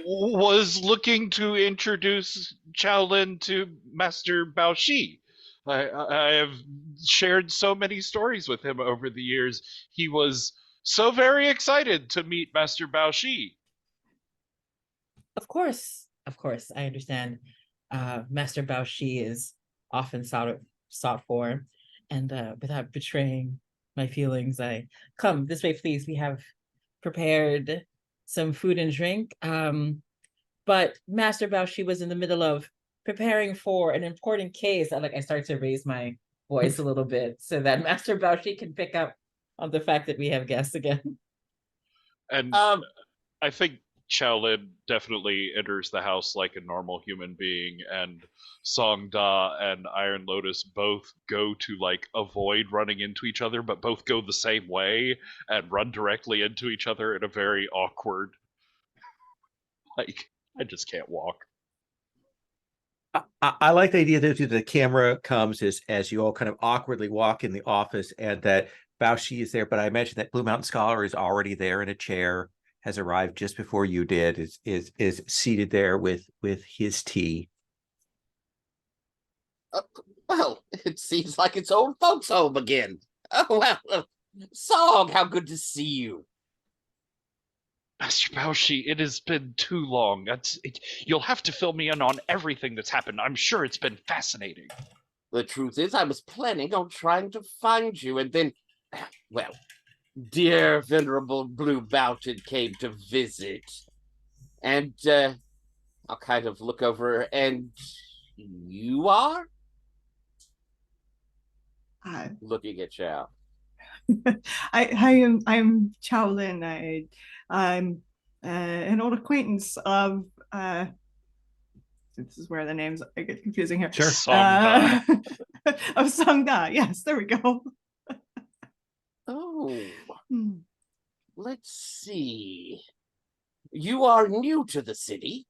was looking to introduce Shaolin to Master Baoshi. I have shared so many stories with him over the years. He was so very excited to meet Master Baoshi. Of course, I understand. Master Baoshi is often sought for, and without betraying my feelings, I come this way, please. We have prepared some food and drink. But Master Baoshi was in the middle of preparing for an important case. I start to raise my voice a little bit so that Master Baoshi can pick up on the fact that we have guests again. And I think Shaolin definitely enters the house like a normal human being, and Song Da and Iron Lotus both go to like avoid running into each other, but both go the same way and run directly into each other in a very awkward, like, I just can't walk. I like the idea that the camera comes as you all kind of awkwardly walk in the office, and that Baoshi is there. But I imagine that Blue Mountain Scholar is already there in a chair, has arrived just before you did, is seated there with his tea. Well, it seems like it's old folks' home again. Oh, well, Song, how good to see you. Master Baoshi, it has been too long. You'll have to fill me in on everything that's happened. I'm sure it's been fascinating. The truth is, I was planning on trying to find you, and then, well, dear venerable Blue Mountain came to visit. And I'll kind of look over, and you are? Looking at Chow. I'm Shaolin. I'm an old acquaintance of this is where the names I get confusing here. Sure. Songda. Of Songda. Yes, there we go. Oh, Hmm. let's see. You are new to the city.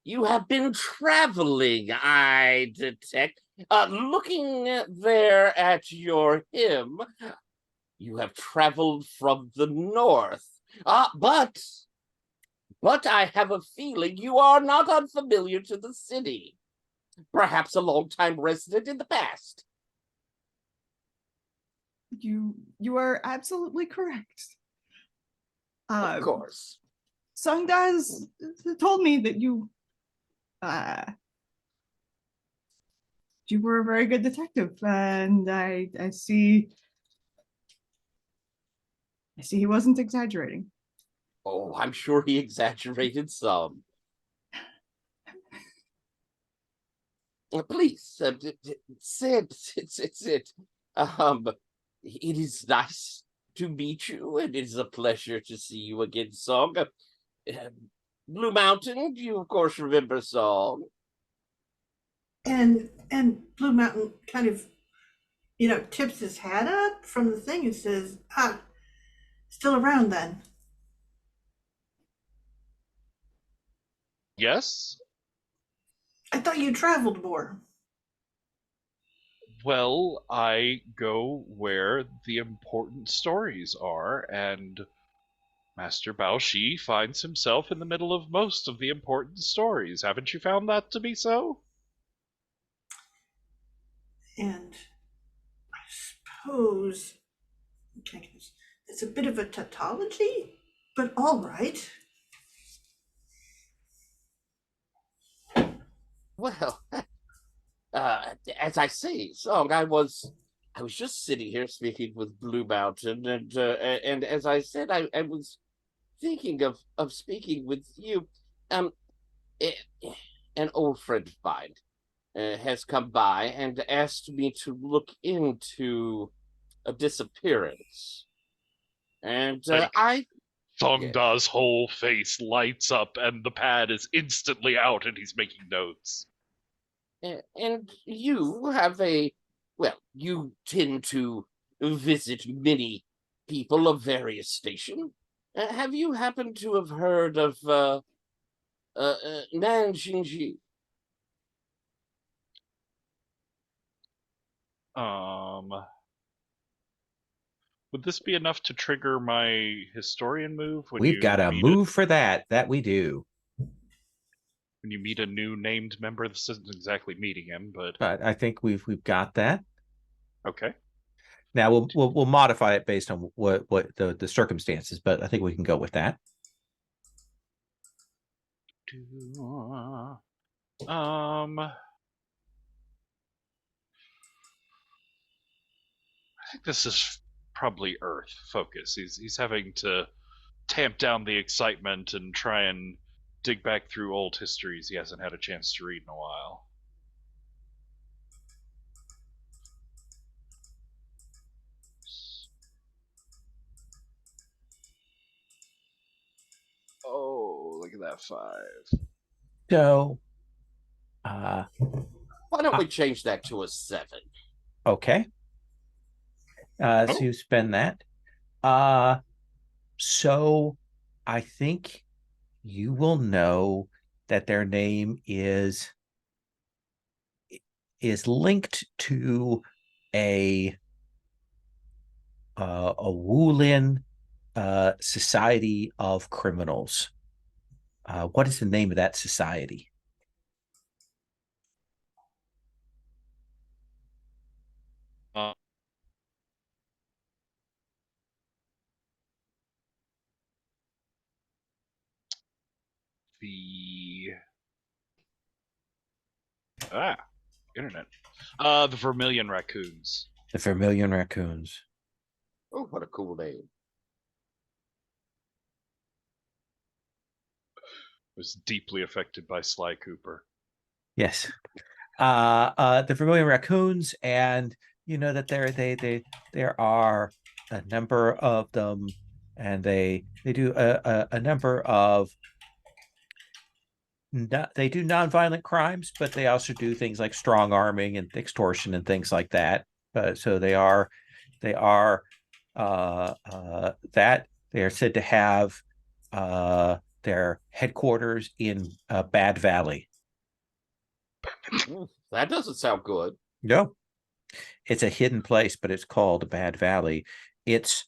You have been traveling, I detect. Looking there at your hymn, you have traveled from the north. But I have a feeling you are not unfamiliar to the city. Perhaps a long-time resident in the past. You are absolutely correct. Of course. Songda's told me that you were a very good detective, and I see he wasn't exaggerating. Oh, I'm sure he exaggerated some. Please, sit. It is nice to meet you, and it is a pleasure to see you again, Song. Blue Mountain, you of course remember Song. And Blue Mountain kind of, tips his hat up from the thing and says, still around then. Yes? I thought you traveled more. Well, I go where the important stories are, and Master Baoshi finds himself in the middle of most of the important stories. Haven't you found that to be so? And I suppose, okay, it's a bit of a tautology. but all right. Well, as I say, Song, I was just sitting here speaking with Blue Mountain, and as I said, I was thinking of speaking with you. Eh, an old friend of mine has come by and asked me to look into a disappearance, and Like, yeah, Thongda's whole face lights up and the pad is instantly out and he's making notes. and you have you tend to visit many people of various station. Have you happened to have heard of Nan Xingji? Would this be enough to trigger my historian move when We've you got a meet move for that. That we do. when you meet a new named member? This isn't exactly meeting him, but But I think we've got that. okay. Now we'll modify it based on what the circumstances, but I think we can go with that. I think this is probably Earth focus. He's having to tamp down the excitement and try and dig back through old histories he hasn't had a chance to read in a while. Oh, look at that 5. So, Why don't we change that to a 7? okay. So you spend that. So I think you will know that their name is linked to a Wulin society of criminals. What is the name of that society? Internet. The Vermilion Raccoons. The Vermilion Raccoons. Oh, what a cool name! Was deeply affected by Sly Cooper. Yes. The Vermilion Raccoons, and you know that there are a number of them, and they do a number of they do nonviolent crimes, but they also do things like strong arming and extortion and things like that. So they are that they are said to have their headquarters in Bad Valley. That doesn't sound good. No, it's a hidden place, but it's called Bad Valley. It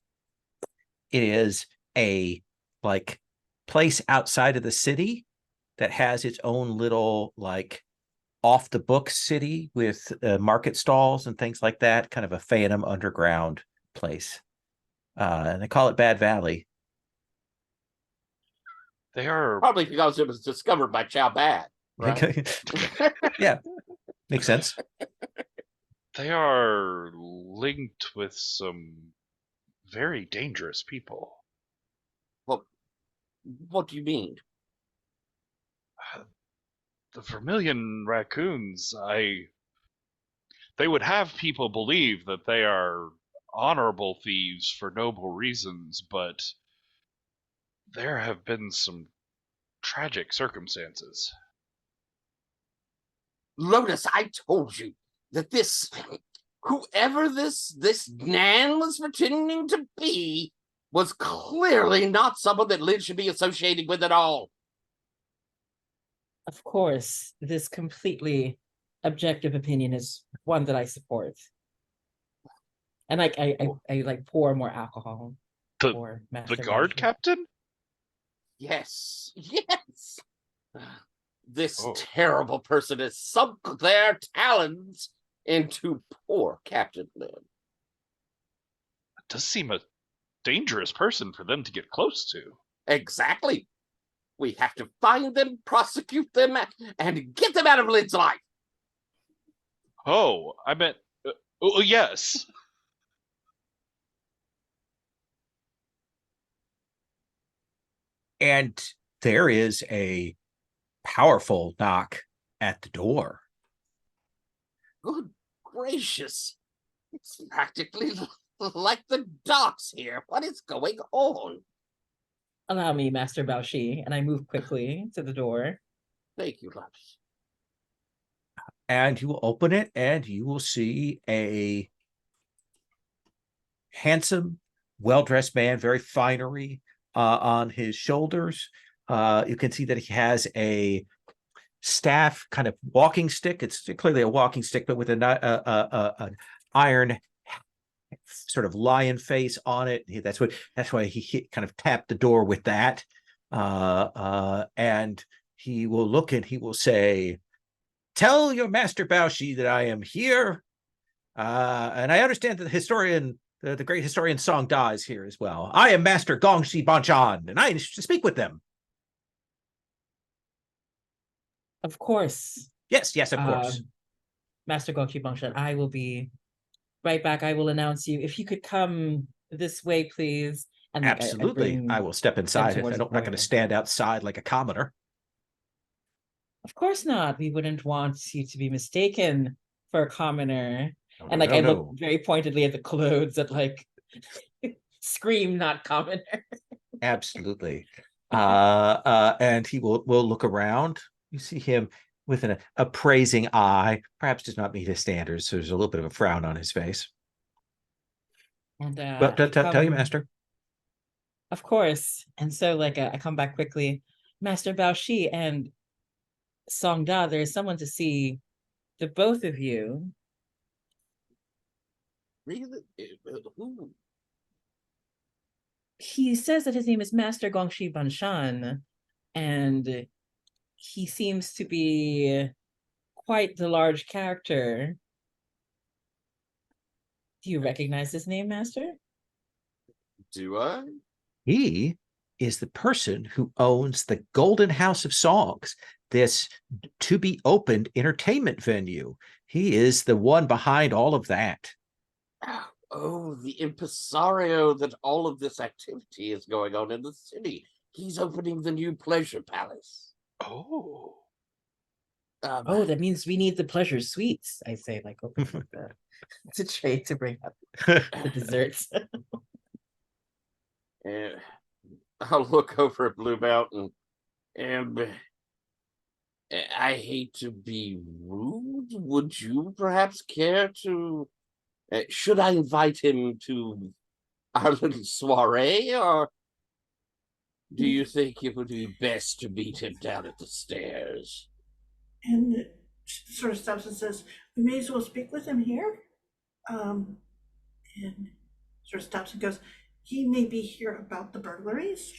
is a like place outside of the city that has its own little like off the books city with market stalls and things like that, kind of a phantom underground place. And they call it Bad Valley. They are Probably because it was discovered by Chow Bad, right? Yeah, makes sense. They are linked with some very dangerous people. Well, what do you mean? The Vermilion Raccoons, they would have people believe that they are honorable thieves for noble reasons, but there have been some tragic circumstances. Lotus, I told you that whoever this Nan was pretending to be was clearly not someone that Lynn should be associated with at all. Of course, this completely objective opinion is one that I support. And like I like pour more alcohol. The guard captain? Yes. This terrible person has sunk their talons into poor Captain Lynn. It does seem a dangerous person for them to get close to. Exactly. We have to find them, prosecute them, and get them out of Lid's life. Oh, I meant. Oh, yes. And there is a powerful knock at the door. Good gracious. It's practically like the docks here. What is going on? Allow me, Master Baoshi, and I move quickly to the door. Thank you, Lotus. And you will open it, and you will see a handsome, well-dressed man, very finery on his shoulders. You can see that he has a staff, kind of walking stick. It's clearly a walking stick, but with an iron sort of lion face on it. That's why he kind of tapped the door with that. And he will look and he will say, "Tell your master Baoshi that I am here. And I understand that the great historian Song Da is here as well. I am Master Gongxi Banchan, and I need to speak with them." Of course. Yes, of course. Master Gongxi Bangshan, I will be right back. I will announce you. If you could come this way, please. And like, Absolutely. I will step inside. I'm towards not the going to corner. stand outside like a commoner. Of course not. We wouldn't want you to be mistaken for a commoner. No, And no, like no, I no. look very pointedly at the clothes that like scream not commoner. Absolutely. And he will look around. You see him with an appraising eye, perhaps does not meet his standards, so there's a little bit of a frown on his face. And But I tell you, come- Master. Of course. And so like I come back quickly. Master Baoshi and Song Da, there's someone to see the both of you. Really? Who? He says that his name is Master Gongxi Banshan, and he seems to be quite the large character. Do you recognize his name, Master? Do I? He is the person who owns the Golden House of Songs, this to be opened entertainment venue. He is the one behind all of that. Oh, the impresario that all of this activity is going on in the city. He's opening the new pleasure palace. Oh. Oh, that means we need the pleasure sweets, I say, like opening the tray to bring up the desserts. I'll look over at Blue Mountain, and I hate to be rude. Would you perhaps care to? Should I invite him to our little soiree, or do you think it would be best to meet him down at the stairs? And she sort of stops and says, "We may as well speak with him here." And sort of stops and goes, "He may be here about the burglaries."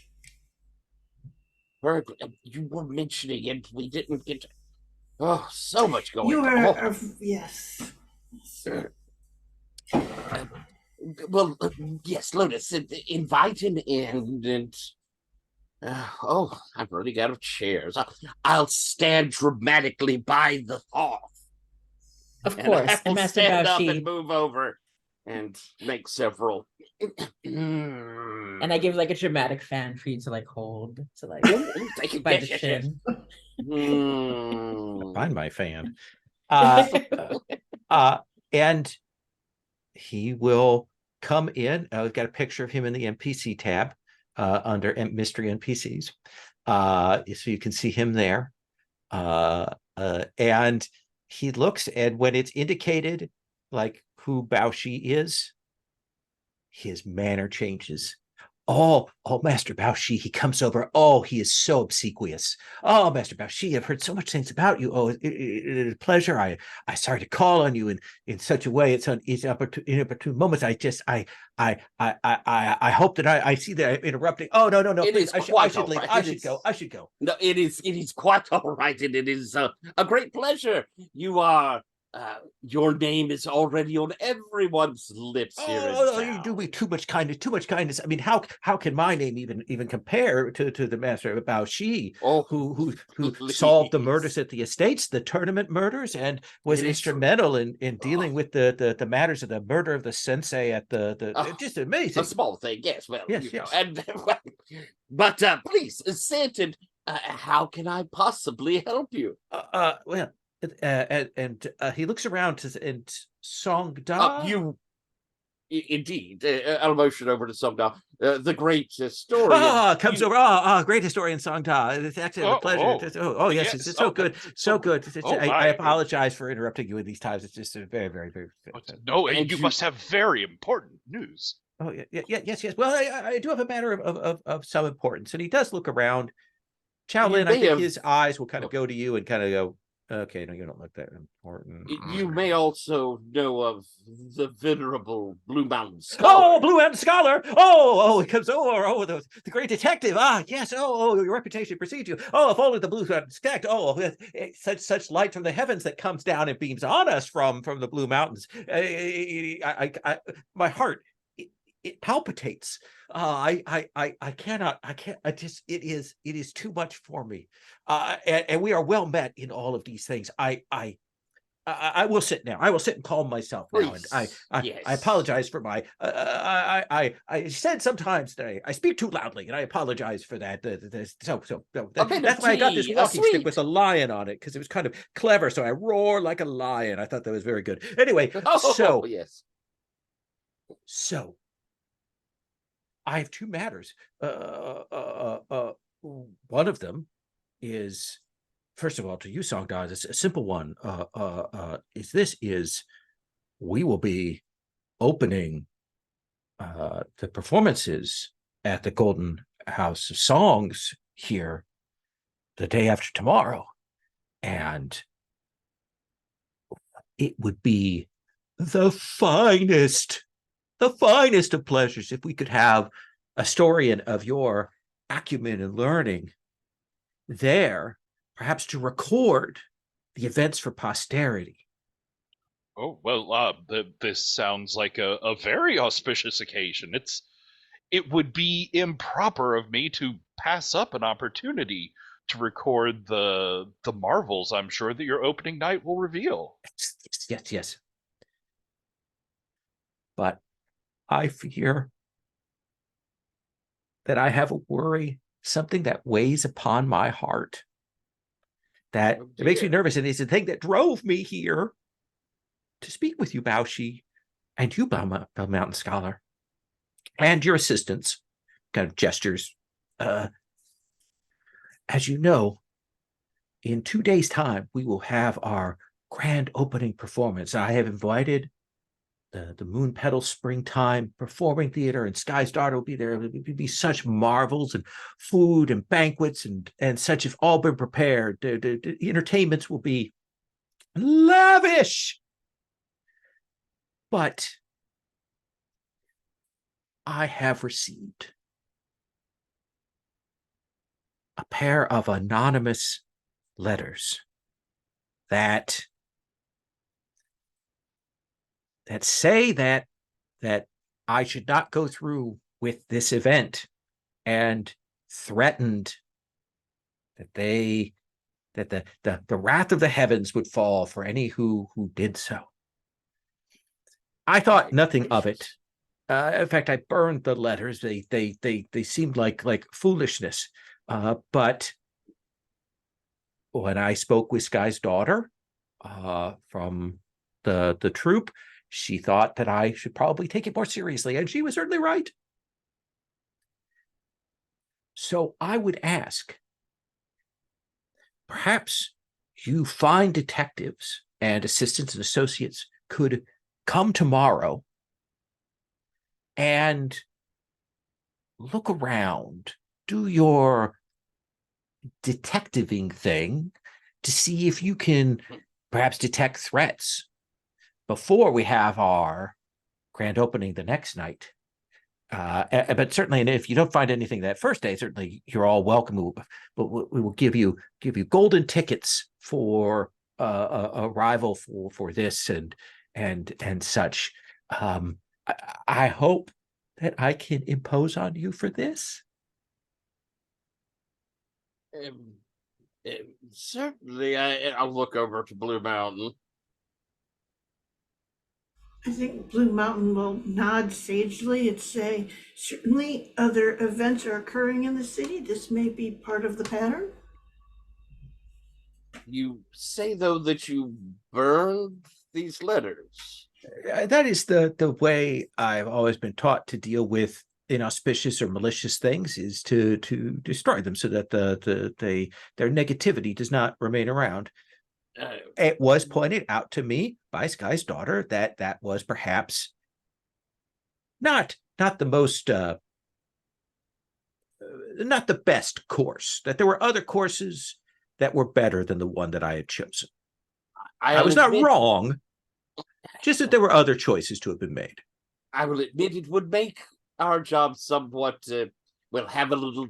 You were mentioning it. We didn't get. Oh, so much going You on. are, yes. Well, yes, Lotus, invite him in, and oh, I'm running out of chairs. I'll stand dramatically by the hearth. Of And course, I and will Master stand up and Baoshi, move over and make several. and I give like a dramatic fan for you to like hold, to like Thank you. by the Yes. chin. Find my fan. And he will come in. We've got a picture of him in the NPC tab under Mystery NPCs. So you can see him there. And he looks, and when it's indicated like who Baoshi is, his manner changes. Oh, Master Baoshi, he comes over. Oh, he is so obsequious. Oh, Master Baoshi, I've heard so much things about you. Oh, it is a pleasure. I started to call on you in such a way. It's an inopportune moments. I hope that I see that I'm interrupting. Oh, no. It Please, is I quite should all leave. right. I should go. No, it is quite all right, and it is a great pleasure. You are Your name is already on everyone's lips here in Oh, town. you do me too much kindness, too much kindness. I mean, how can my name even compare to the master of Bao Shi, Oh, who please. solved the murders at the estates, the tournament murders, and was It is instrumental in dealing with the matters of the murder of the sensei at the Oh, just a amazing. small thing, yes. Well, Yes, you know, yes. and but please, Santon, how can I possibly help you? Well, he looks around and Song Da. Indeed, I'll motion over to Songda, the great historian. Comes over. Great historian Song Da. It's actually a pleasure. Yes, it's so good, so good. I apologize for interrupting you in these times. It's just very, very, very. No, And you must have very important news. Oh yes. Well, I do have a matter of some importance, and he does look around. Shaolin, I think his eyes will kind of go to you and kind of go, okay, no, you don't look that important. You may also know of the venerable Blue Mountain Scholar. Oh, Blue Mountain Scholar! It comes the great detective. Yes. Your reputation precedes you. Oh, if only the Blue Mountain Stacked. Such light from the heavens that comes down and beams on us from the Blue Mountains. My heart, it palpitates. I can't. It is too much for me. And we are well met in all of these things. I will sit now. I will sit and calm myself now. And I apologize for my. I said sometimes that I speak too loudly, and I apologize for that. That's why I got this walking stick with a lion on it, because it was kind of clever. So I roar like a lion. I thought that was very good. Anyway, Yes. So I have two matters. One of them is, first of all, to you, Songda, it's a simple one. We will be opening the performances at the Golden House of Songs here the day after tomorrow, and it would be the finest of pleasures if we could have a historian of your acumen and learning there, perhaps to record the events for posterity. Oh, well, this sounds like a very auspicious occasion. It would be improper of me to pass up an opportunity to record the marvels I'm sure that your opening night will reveal. Yes. But I fear that I have a worry, something that weighs upon my heart, that it makes me nervous, and it's the thing that drove me here to speak with you, Bao Shi, and you, Bao Mountain Scholar, and your assistants, kind of gestures. As you know, in 2 days' time, we will have our grand opening performance. I have invited the Moon Petal Springtime Performing Theater, and Sky's Daughter will be there. It will be such marvels, and food and banquets and such have all been prepared. The entertainments will be lavish. But I have received a pair of anonymous letters that say that I should not go through with this event, and threatened that the wrath of the heavens would fall for any who did so. I thought nothing of it. In fact, I burned the letters. They seemed like foolishness. But when I spoke with Sky's Daughter from the troop, she thought that I should probably take it more seriously, and she was certainly right. So I would ask, perhaps you fine detectives and assistants and associates could come tomorrow and look around, do your detectiving thing to see if you can perhaps detect threats before we have our grand opening the next night. But certainly, and if you don't find anything that first day, certainly you're all welcome. But we will give you golden tickets for a rival for this and such. I hope that I can impose on you for this. Certainly, I'll look over to Blue Mountain. I think Blue Mountain will nod sagely and say, certainly other events are occurring in the city. This may be part of the pattern. You say, though, that you burned these letters. That is the way I've always been taught to deal with inauspicious or malicious things, is to destroy them so that their negativity does not remain around. It was pointed out to me by Sky's daughter that was perhaps not the most not the best course, that there were other courses that were better than the one that I had chosen. I was not wrong, just that there were other choices to have been made. I will admit it would make our job somewhat, have a little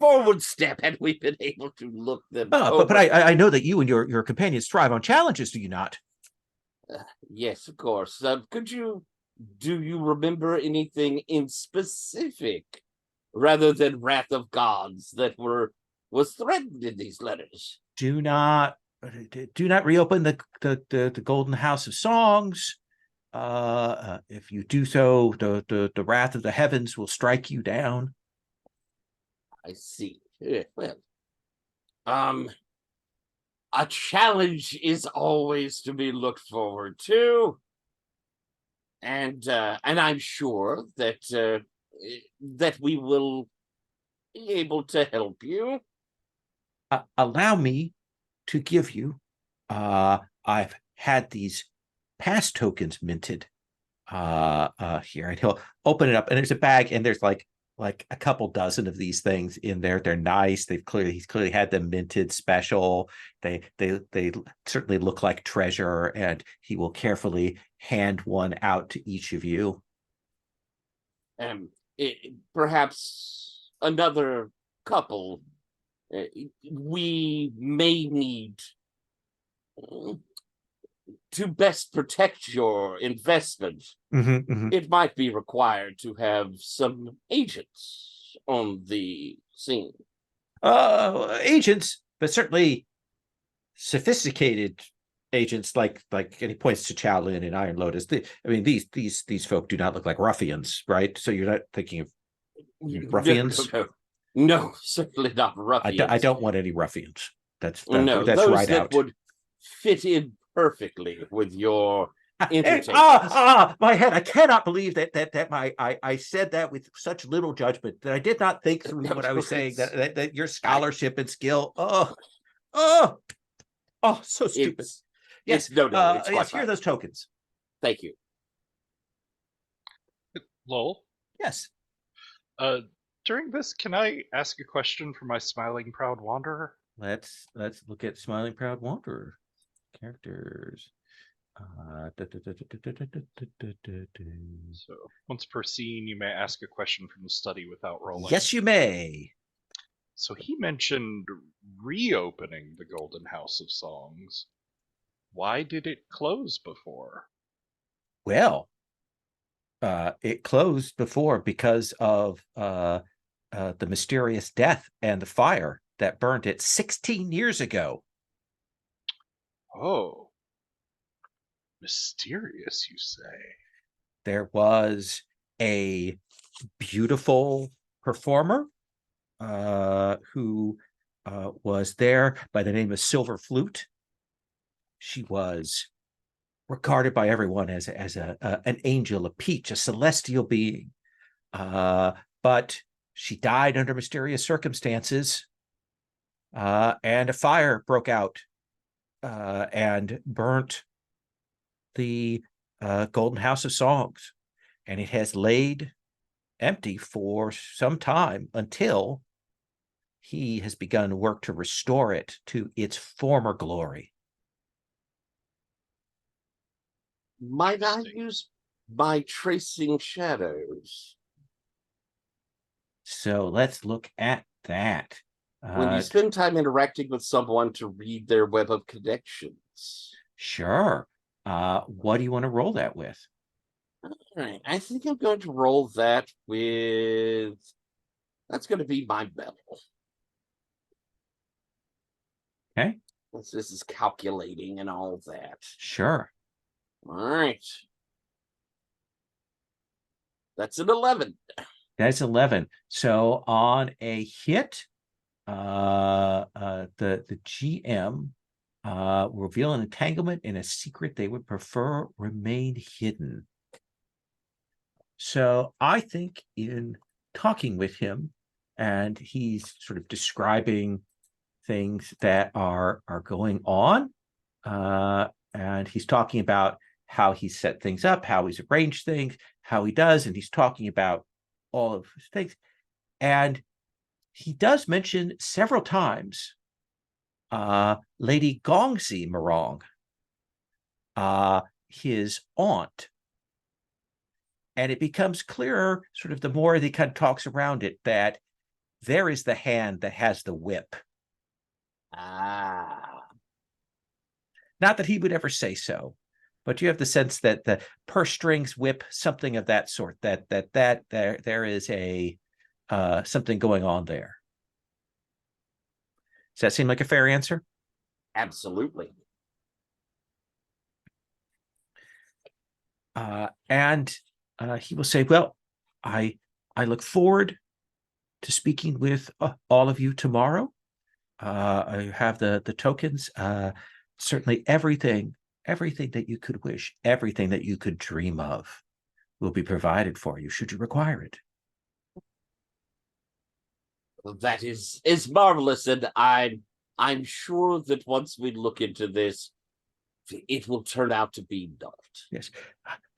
forward step had we been able to look them over. But I know that you and your companions thrive on challenges, do you not? Yes, of course. Do you remember anything in specific, rather than wrath of gods, that was threatened in these letters? Do not reopen the Golden House of Songs. If you do so, the wrath of the heavens will strike you down. I see. Well, a challenge is always to be looked forward to, and I'm sure that we will be able to help you. Allow me to give you. I've had these pass tokens minted. Here, and he'll open it up, and there's a bag, and there's like a couple dozen of these things in there. They're nice. He's clearly had them minted special. They certainly look like treasure, and he will carefully hand one out to each of you. Perhaps another couple. We may need to best protect your investment. It might be required to have some agents on the scene. Agents, but certainly sophisticated agents, like and he points to Shaolin and Iron Lotus. These folk do not look like ruffians, right? So you're not thinking of ruffians? No, certainly not ruffians. I don't want any ruffians. That's those right that out. Would fit in perfectly with your entertainment. My head! I cannot believe that I said that with such little judgment, that I did not think through what I was saying. That your scholarship and skill. So stupid. Yes, no. Yes, here are those tokens. Thank you. Lowell? Yes. During this, can I ask a question for my Smiling Proud Wanderer? Let's look at Smiling Proud Wanderer characters. So once per scene, you may ask a question from the study without rolling. Yes, you may. So he mentioned reopening the Golden House of Songs. Why did it close before? Well, it closed before because of the mysterious death and the fire that burned it 16 years ago. Oh, mysterious, you say? There was a beautiful performer who was there by the name of Silver Flute. She was regarded by everyone as an angel, a peach, a celestial being. But she died under mysterious circumstances, and a fire broke out and burnt the Golden House of Songs, and it has laid empty for some time until he has begun work to restore it to its former glory. Might I use by tracing shadows? So let's look at that. When you spend time interacting with someone to read their web of connection, Sure. What do you want to roll that with? All right, I think I'm going to roll that with. That's going to be my medal. Okay. This is calculating and all that. Sure. All right. That's an 11. That's 11. So on a hit, the GM reveal an entanglement in a secret they would prefer remain hidden. So I think in talking with him, and he's sort of describing things that are going on, and he's talking about how he's set things up, how he's arranged things, how he does, and he's talking about all of his things. And he does mention several times Lady Gongsi Morong, his aunt. And it becomes clearer, sort of the more he kind of talks around it, that there is the hand that has the whip. Not that he would ever say so, but you have the sense that the purse strings whip, something of that sort, that there is a something going on there. Does that seem like a fair answer? Absolutely. And he will say, well, I look forward to speaking with all of you tomorrow. I have the tokens. Certainly everything that you could wish, everything that you could dream of will be provided for you should you require it. That is marvelous, and I'm sure that once we look into this, it will turn out to be not. Yes,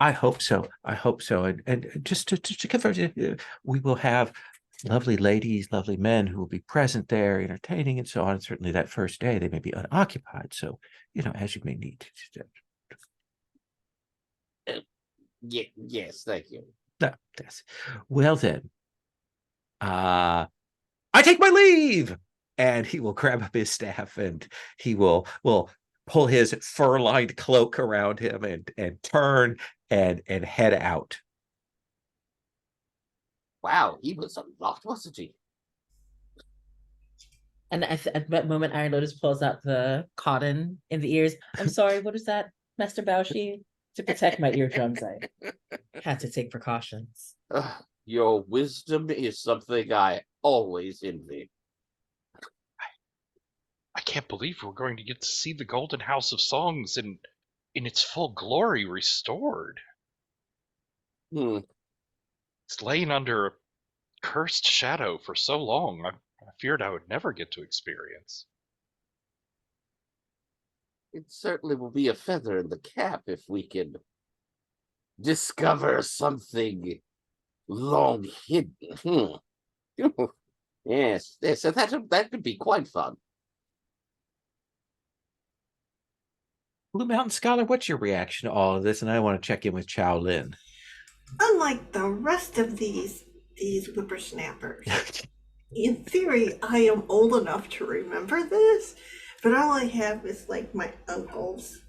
I hope so. I hope so. And just to confirm, we will have lovely ladies, lovely men who will be present there, entertaining and so on. And certainly that first day they may be unoccupied. So, as you may need. Yes, thank you. No, yes. Well then, I take my leave. And he will grab up his staff and he will pull his fur-lined cloak around him and turn and head out. Wow, he was a lot, wasn't he? And at that moment, Iron Lotus pulls out the cotton in the ears. I'm sorry, what is that, Master Baoshi? To protect my eardrums, I had to take precautions. Your wisdom is something I always envy. I can't believe we're going to get to see the Golden House of Songs in its full glory restored. It's lain under a cursed shadow for so long, I feared I would never get to experience. It certainly will be a feather in the cap if we can discover something long hidden. Yes, so that could be quite fun. Blue Mountain Scholar, what's your reaction to all of this? And I want to check in with Chow Lin. Unlike the rest of these whippersnappers, in theory, I am old enough to remember this, but all I have is like my uncle's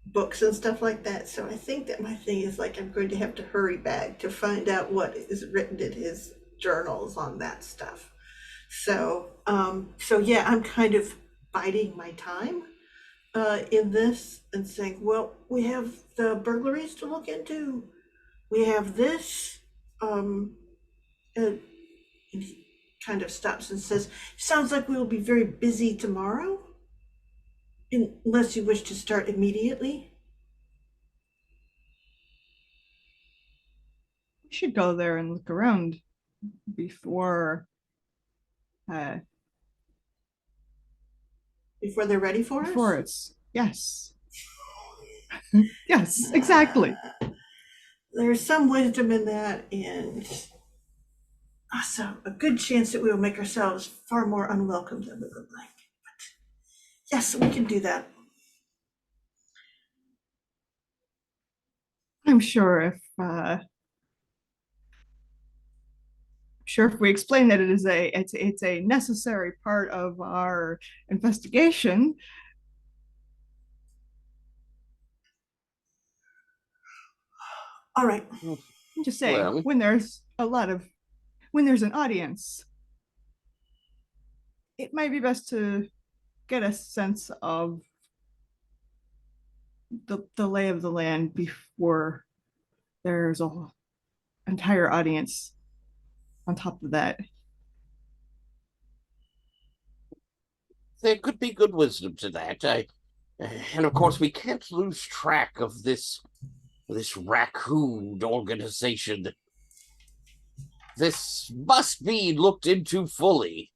books and stuff like that. So I think that my thing is like I'm going to have to hurry back to find out what is written in his journals on that stuff. So yeah, I'm kind of biding my time in this and saying, well, we have the burglaries to look into. We have this, and he kind of stops and says, sounds like we will be very busy tomorrow, unless you wish to start immediately. We should go there and look around before they're ready for us? Before it's, yes. Yes, exactly. There's some wisdom in that, and also a good chance that we will make ourselves far more unwelcome than we would like. But yes, we can do that. I'm sure if we explain that it's a necessary part of our investigation, All right. I'm just saying, Well. when there's an audience, it might be best to get a sense of the lay of the land before there's a entire audience on top of that. There could be good wisdom to that. And of course, we can't lose track of this raccoon organization. This must be looked into fully.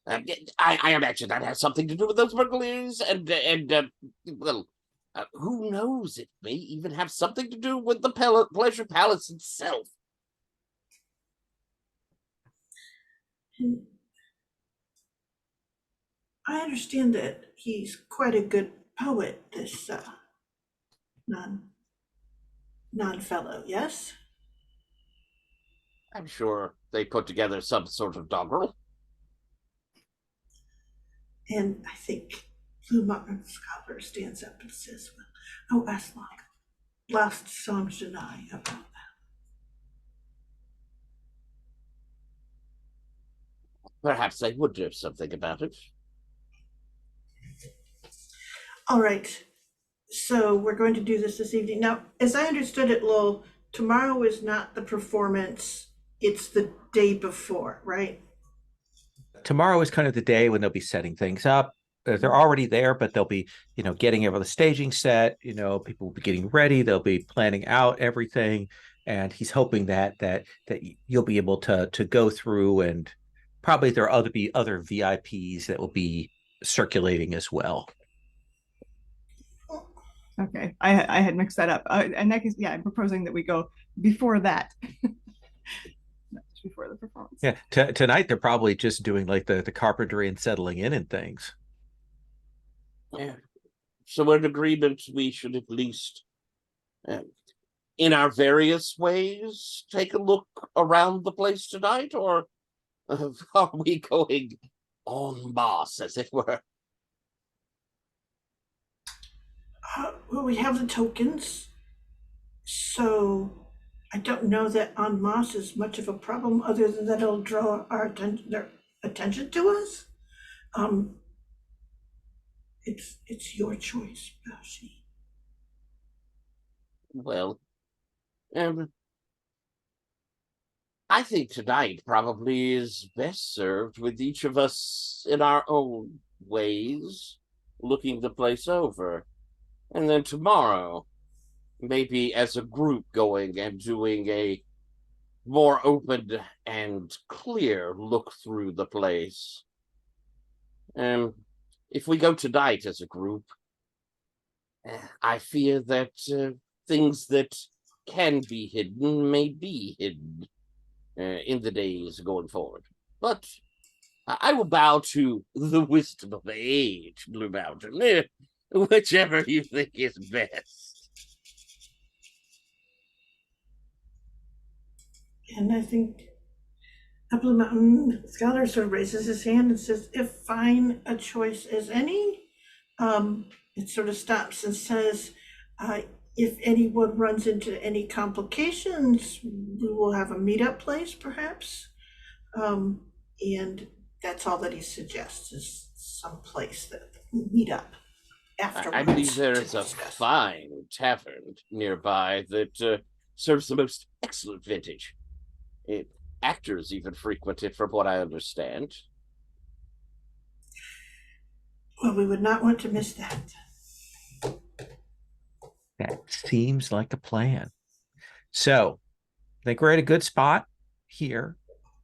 I imagine that has something to do with those burglaries, and well, who knows? It may even have something to do with the Pleasure Palace itself. I understand that he's quite a good poet, this non-fellow, yes? I'm sure they put together some sort of doggerel. And I think Blue Mountain Scholar stands up and says, well, oh, ask last songs deny about that. Perhaps they would do something about it. All right. So we're going to do this evening. Now, as I understood it, Lowell, tomorrow is not the performance. It's the day before, right? Tomorrow is kind of the day when they'll be setting things up. They're already there, but they'll be, getting over the staging set. People will be getting ready. They'll be planning out everything, and he's hoping that you'll be able to go through, and probably there'll be other VIPs that will be circulating as well. Okay, I had mixed that up. And that is, yeah, I'm proposing that we go before that. Before the performance. Yeah, tonight they're probably just doing like the carpentry and settling in and things. Yeah. So in agreement, we should at least, in our various ways, take a look around the place tonight, or are we going en masse, as it were? Well, we have the tokens, so I don't know that en masse is much of a problem, other than that it'll draw their attention to us. It's your choice, Bashi. Well, I think tonight probably is best served with each of us in our own ways, looking the place over. And then tomorrow, maybe as a group going and doing a more open and clear look through the place. If we go tonight as a group, I fear that things that can be hidden may be hidden in the days going forward. But I will bow to the wisdom of age, Blue Mountain, whichever you think is best. And I think a Blue Mountain Scholar sort of raises his hand and says, if fine a choice as any, it sort of stops and says, if anyone runs into any complications, we will have a meetup place, perhaps. And that's all that he suggests, is some place that we meet up afterwards. I believe there is a fine tavern nearby that serves the most excellent vintage. Actors even frequent it, from what I understand. Well, we would not want to miss that. That seems like a plan. So I think we're at a good spot here.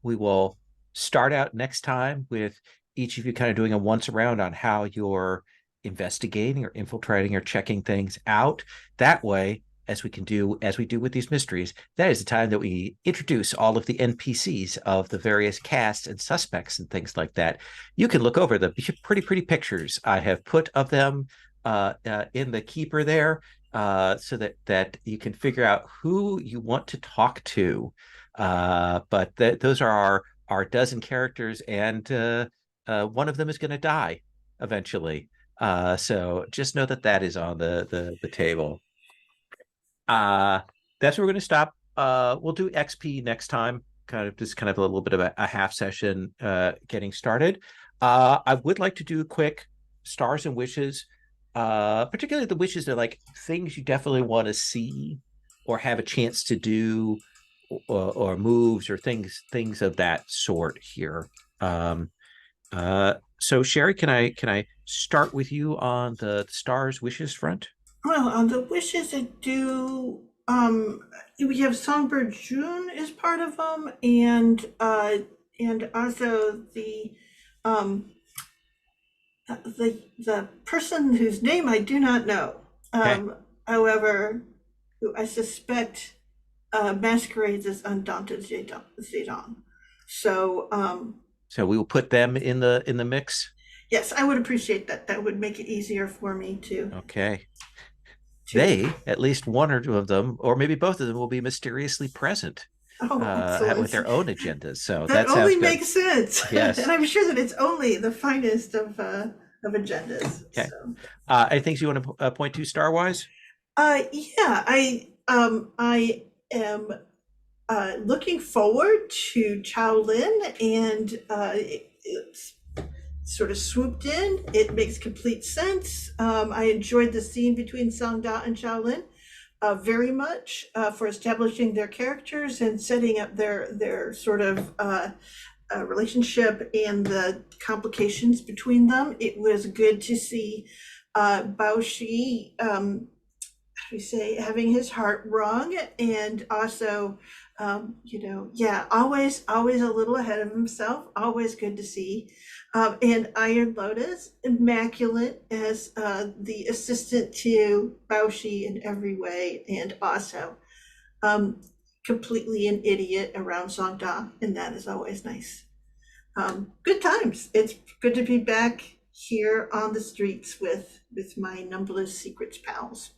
We will start out next time with each of you kind of doing a once around on how you're investigating or infiltrating or checking things out. That way, as we do with these mysteries, that is the time that we introduce all of the NPCs of the various casts and suspects and things like that. You can look over the pretty pictures I have put of them in the keeper there, so that you can figure out who you want to talk to. But those are our dozen characters, and one of them is going to die eventually. So just know that is on the table. that's where we're going to stop. We'll do XP next time. Kind of a little bit of a half session getting started. I would like to do quick stars and wishes, particularly the wishes are like things you definitely want to see or have a chance to do, or moves or things of that sort here. So Sherry, can I start with you on the stars wishes front? Well, on the wishes, I do. We have Songbird June is part of them, and also the person whose name I do not know. Okay. However, who I suspect masquerades as Undaunted Zedon. So we will put them in the mix. Yes, I would appreciate that. That would make it easier for me to. Okay. They, at least one or two of them, or maybe both of them, will be mysteriously present with their own agendas. So that sounds only good. makes sense. Yes. And I'm sure that it's only the finest of agendas. Okay. So. Any things you want to point to star-wise? Yeah, I am looking forward to Shaolin, and it's sort of swooped in. It makes complete sense. I enjoyed the scene between Sangda and Shaolin very much for establishing their characters and setting up their sort of relationship and the complications between them. It was good to see Bao Shi, how do we say, having his heart wrung, and also, always a little ahead of himself. Always good to see. And Iron Lotus, immaculate as the assistant to Bao Shi in every way, and also completely an idiot around Songda, and that is always nice. Good times. It's good to be back here on the streets with my Numberless Secrets pals.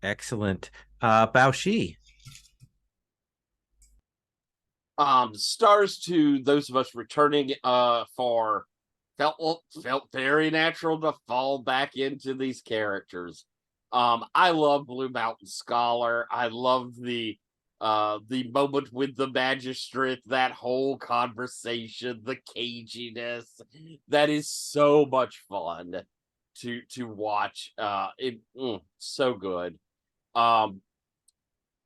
Excellent. Bao Shi. Stars to those of us returning felt very natural to fall back into these characters. I love Blue Mountain Scholar. I love the moment with the magistrate, that whole conversation, the caginess. That is so much fun to watch. So good.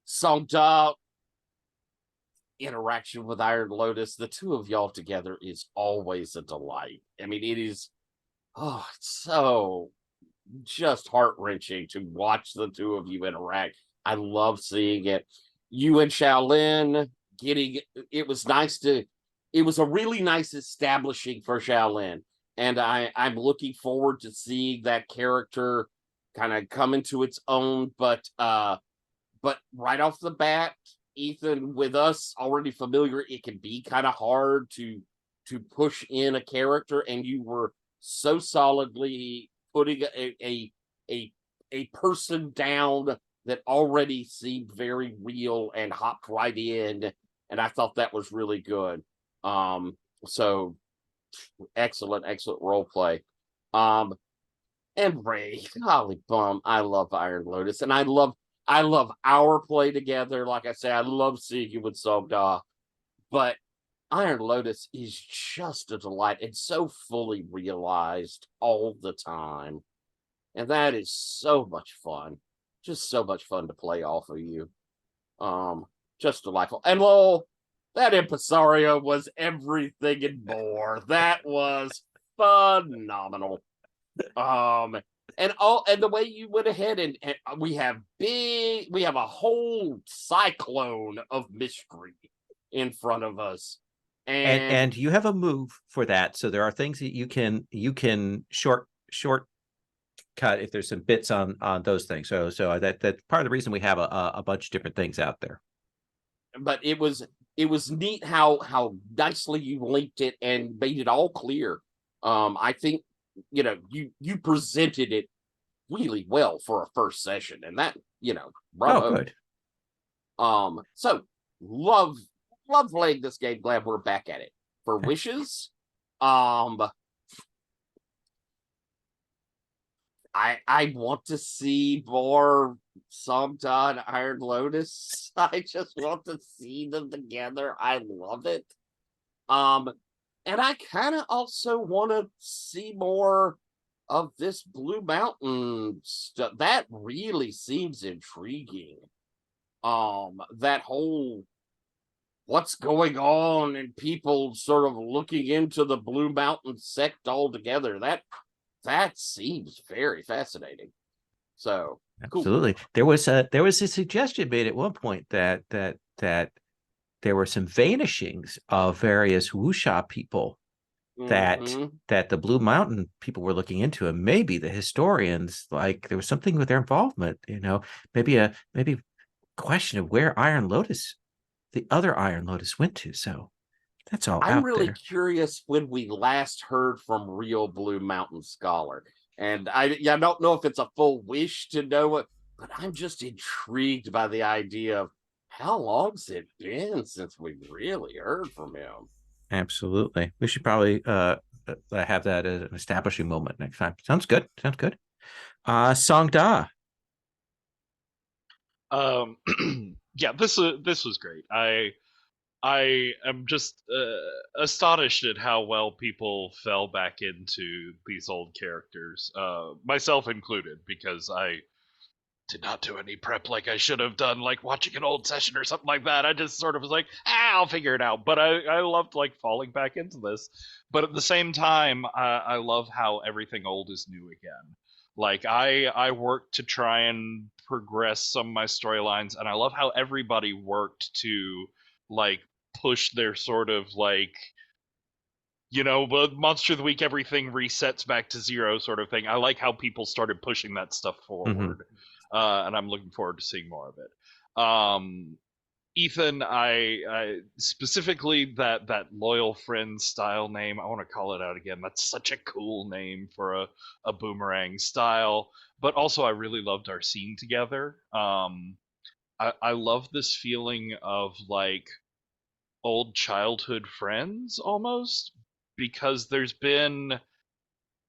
Songda interaction with Iron Lotus, the two of y'all together is always a delight. I mean, it is it's so just heart-wrenching to watch the two of you interact. I love seeing it. You and Shaolin it was a really nice establishing for Shaolin. And I'm looking forward to seeing that character kind of come into its own, but right off the bat, Ethan, with us already familiar, it can be kind of hard to push in a character, and you were so solidly putting a person down that already seemed very real and hopped right in, and I thought that was really good. So excellent role play. And Ray, golly bum, I love Iron Lotus, and I love our play together. Like I say, I love seeing you with Sogda, but Iron Lotus is just a delight and so fully realized all the time. And that is so much fun. Just so much fun to play off of you. Just delightful. And lol, that impresario was everything and more. That was phenomenal. And the way you went ahead and we have a whole cyclone of mystery in front of us. And you have a move for that. So there are things that you can short cut if there's some bits on those things. So that's part of the reason we have a bunch of different things out there. But it was neat how nicely you linked it and made it all clear. I think you presented it really well for a first session, and that bravo. Oh, good. So love playing this game. Glad we're back at it. For wishes, I want to see more Songda and Iron Lotus. I just want to see them together. I love it. And I kind of also want to see more of this Blue Mountain stuff. That really seems intriguing. That whole what's going on and people sort of looking into the Blue Mountain sect altogether. That seems very fascinating. So Absolutely. cool. There was a suggestion made at one point that there were some vanishings of various wuxia people that Mhm. that the Blue Mountain people were looking into, and maybe the historians, like, there was something with their involvement, maybe question of where the other Iron Lotus went to. So that's all I'm out really there. curious when we last heard from real Blue Mountain Scholar. And I don't know if it's a full wish to know it, but I'm just intrigued by the idea of how long's it been since we really heard from him. Absolutely. We should probably have that as an establishing moment next time. Sounds good. Sounds good. Song Da. Yeah, this was great. I am just astonished at how well people fell back into these old characters, myself included, because I did not do any prep like I should have done, like watching an old session or something like that. I just sort of was like, I'll figure it out. But I loved like falling back into this. But at the same time, I love how everything old is new again. Like I worked to try and progress some of my storylines, and I love how everybody worked to like push their sort of like, but Monster of the Week, everything resets back to zero sort of thing. I like how people started pushing that stuff forward, and I'm looking forward to seeing more of it. Ethan, I specifically that loyal friend style name. I want to call it out again. That's such a cool name for a boomerang style. But also, I really loved our scene together. I love this feeling of like old childhood friends almost, because there's been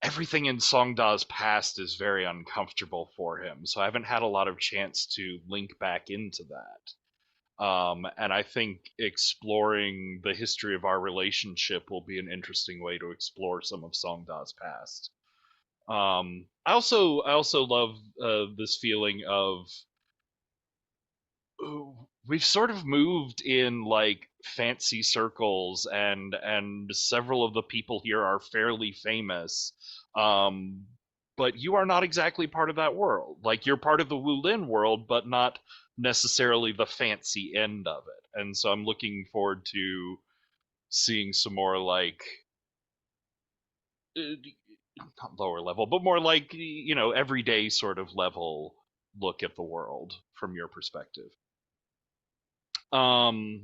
everything in Songda's past is very uncomfortable for him, so I haven't had a lot of chance to link back into that. And I think exploring the history of our relationship will be an interesting way to explore some of Songda's past. I also love this feeling of we've sort of moved in like fancy circles, and several of the people here are fairly famous, um but you are not exactly part of that world. Like, you're part of the Wulin world, but not necessarily the fancy end of it. And so I'm looking forward to seeing some more like not lower level, but more like everyday sort of level look at the world from your perspective. um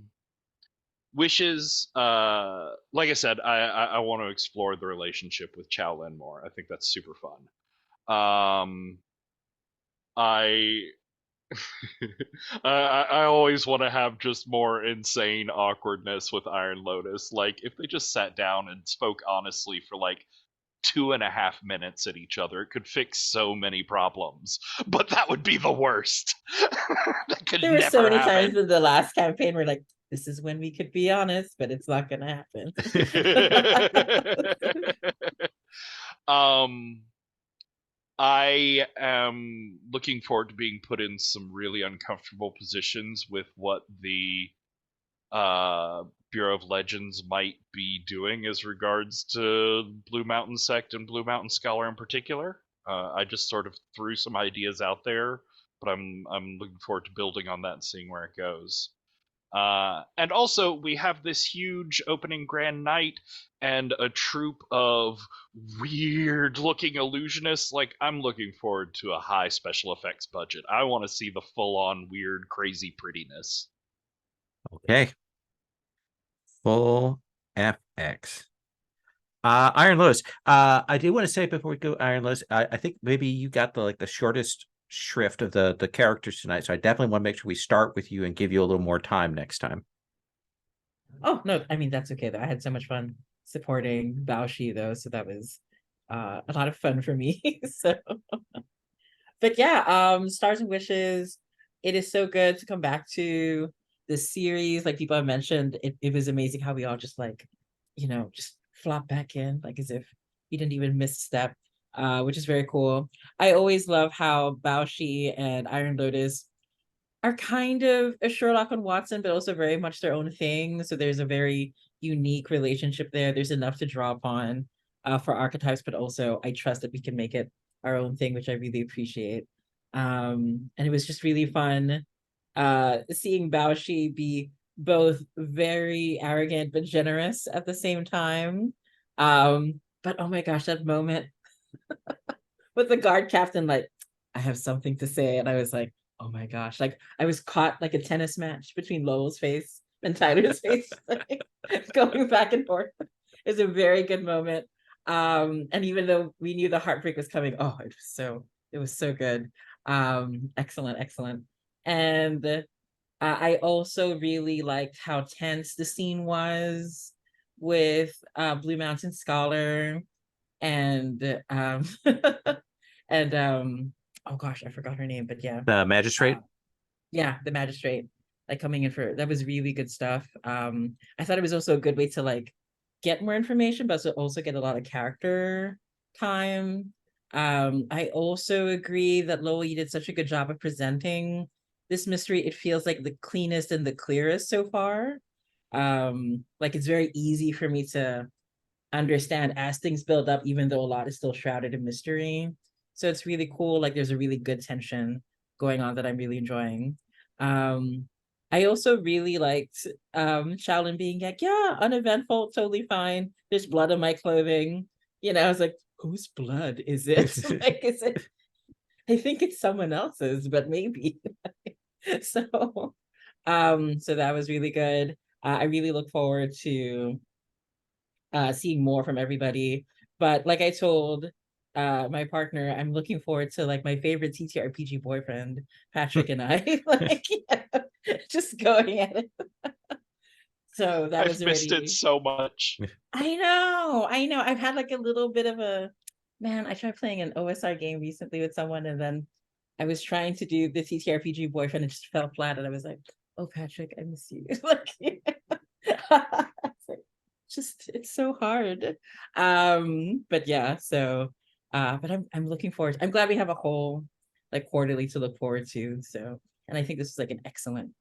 Wishes, like I said, I want to explore the relationship with Lin more. I think that's super fun. um I I always want to have just more insane awkwardness with Iron Lotus. Like, if they just sat down and spoke honestly for like 2.5 minutes at each other, it could fix so many problems. But that would be the worst. That could There were so never many times happen. in the last campaign where like, this is when we could be honest, but it's not gonna happen. um I am looking forward to being put in some really uncomfortable positions with what the Bureau of Legends might be doing as regards to Blue Mountain Sect and Blue Mountain Scholar in particular. I just sort of threw some ideas out there, but I'm looking forward to building on that and seeing where it goes. And also, we have this huge opening grand night and a troupe of weird looking illusionists. Like, I'm looking forward to a high special effects budget. I want to see the full on weird, crazy prettiness. Okay. Full FX. Iron Lotus. I do want to say before we go, Iron Lotus, I think maybe you got the shortest shrift of the characters tonight, so I definitely want to make sure we start with you and give you a little more time next time. Oh no, I mean, that's okay though. I had so much fun supporting Baoshi though, so that was a lot of fun for me. So But yeah, Stars and Wishes, it is so good to come back to the series. Like people have mentioned, it was amazing how we all just like, just flop back in, like as if we didn't even misstep, which is very cool. I always love how Baoshi and Iron Lotus are kind of a Sherlock and Watson, but also very much their own thing. So there's a very unique relationship there. There's enough to draw upon for archetypes, but also I trust that we can make it our own thing, which I really appreciate. And it was just really fun seeing Baoshi be both very arrogant but generous at the same time. But oh my gosh, that moment with the guard captain, like, I have something to say. And I was like, oh my gosh, like I was caught like a tennis match between Lowell's face and Tyler's face, like, going back and forth. It was a very good moment. And even though we knew the heartbreak was coming, oh, it was so good. Excellent, excellent. And I also really liked how tense the scene was with Blue Mountain Scholar and and oh gosh, I forgot her name, but yeah. The magistrate? Yeah, the magistrate, like coming in for that was really good stuff. I thought it was also a good way to like get more information, but also get a lot of character time. I also agree that Lowell, you did such a good job of presenting this mystery. It feels like the cleanest and the clearest so far. Like it's very easy for me to understand as things build up, even though a lot is still shrouded in mystery. So it's really cool. Like there's a really good tension going on that I'm really enjoying. I also really liked Shaolin being like, yeah, uneventful, totally fine. There's blood on my clothing. I was like, whose blood is it? Like, is it? I think it's someone else's, but maybe. So, so that was really good. I really look forward to seeing more from everybody. But like I told my partner, I'm looking forward to like my favorite TTRPG boyfriend, Patrick, and I like just going at it. So that was I've missed already it so much. I know. I've had like a little bit of a man. I tried playing an OSR game recently with someone, and then I was trying to do the TTRPG boyfriend and just fell flat. And I was like, "Oh, Patrick, I miss you." Like, it's so hard. But yeah. So, but I'm looking forward. I'm glad we have a whole like quarterly to look forward to. So, and I think this is like an excellent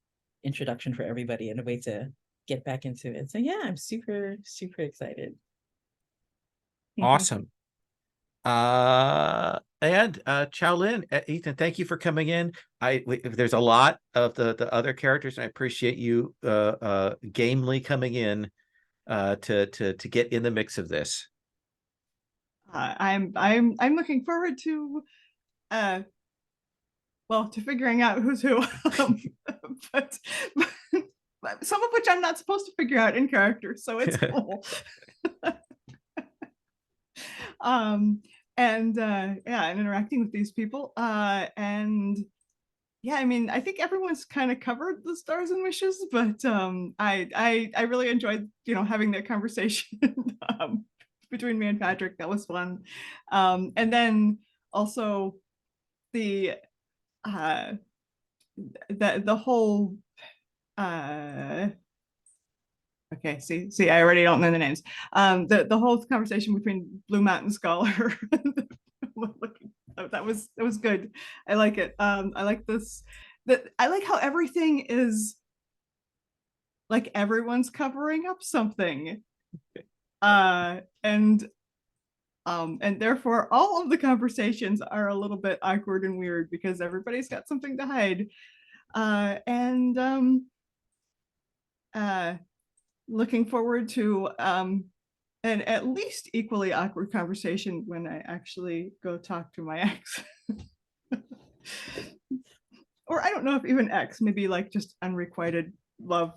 introduction for everybody and a way to get back into it. So yeah, I'm super, super excited. Awesome. And Shaolin, Ethan, thank you for coming in. There's a lot of the other characters, and I appreciate you gamely coming in to get in the mix of this. I'm looking forward to to figuring out who's who. but some of which I'm not supposed to figure out in character, so it's cool. And interacting with these people. And yeah, I mean, I think everyone's kind of covered the stars and wishes, but I really enjoyed, having that conversation between me and Patrick. That was fun. And then also the whole okay, see, I already don't know the names. The whole conversation between Blue Mountain Scholar, that was good. I like it. I like this. I like how everything is like everyone's covering up something, and therefore all of the conversations are a little bit awkward and weird because everybody's got something to hide, looking forward to an at least equally awkward conversation when I actually go talk to my ex. Or I don't know if even ex, maybe like just unrequited love.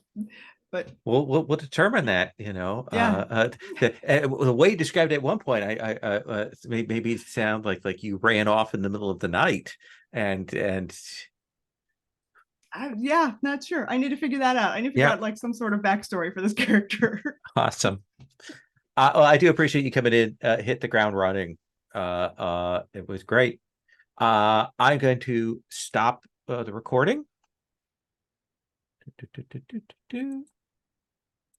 But we'll determine that, Yeah. The way you described it at one point, I maybe it sound like you ran off in the middle of the night and yeah, not sure. I need to figure that out. I need to figure out like some sort of backstory for this character. Awesome. Well, I do appreciate you coming in, hit the ground running. It was great. I'm going to stop the recording.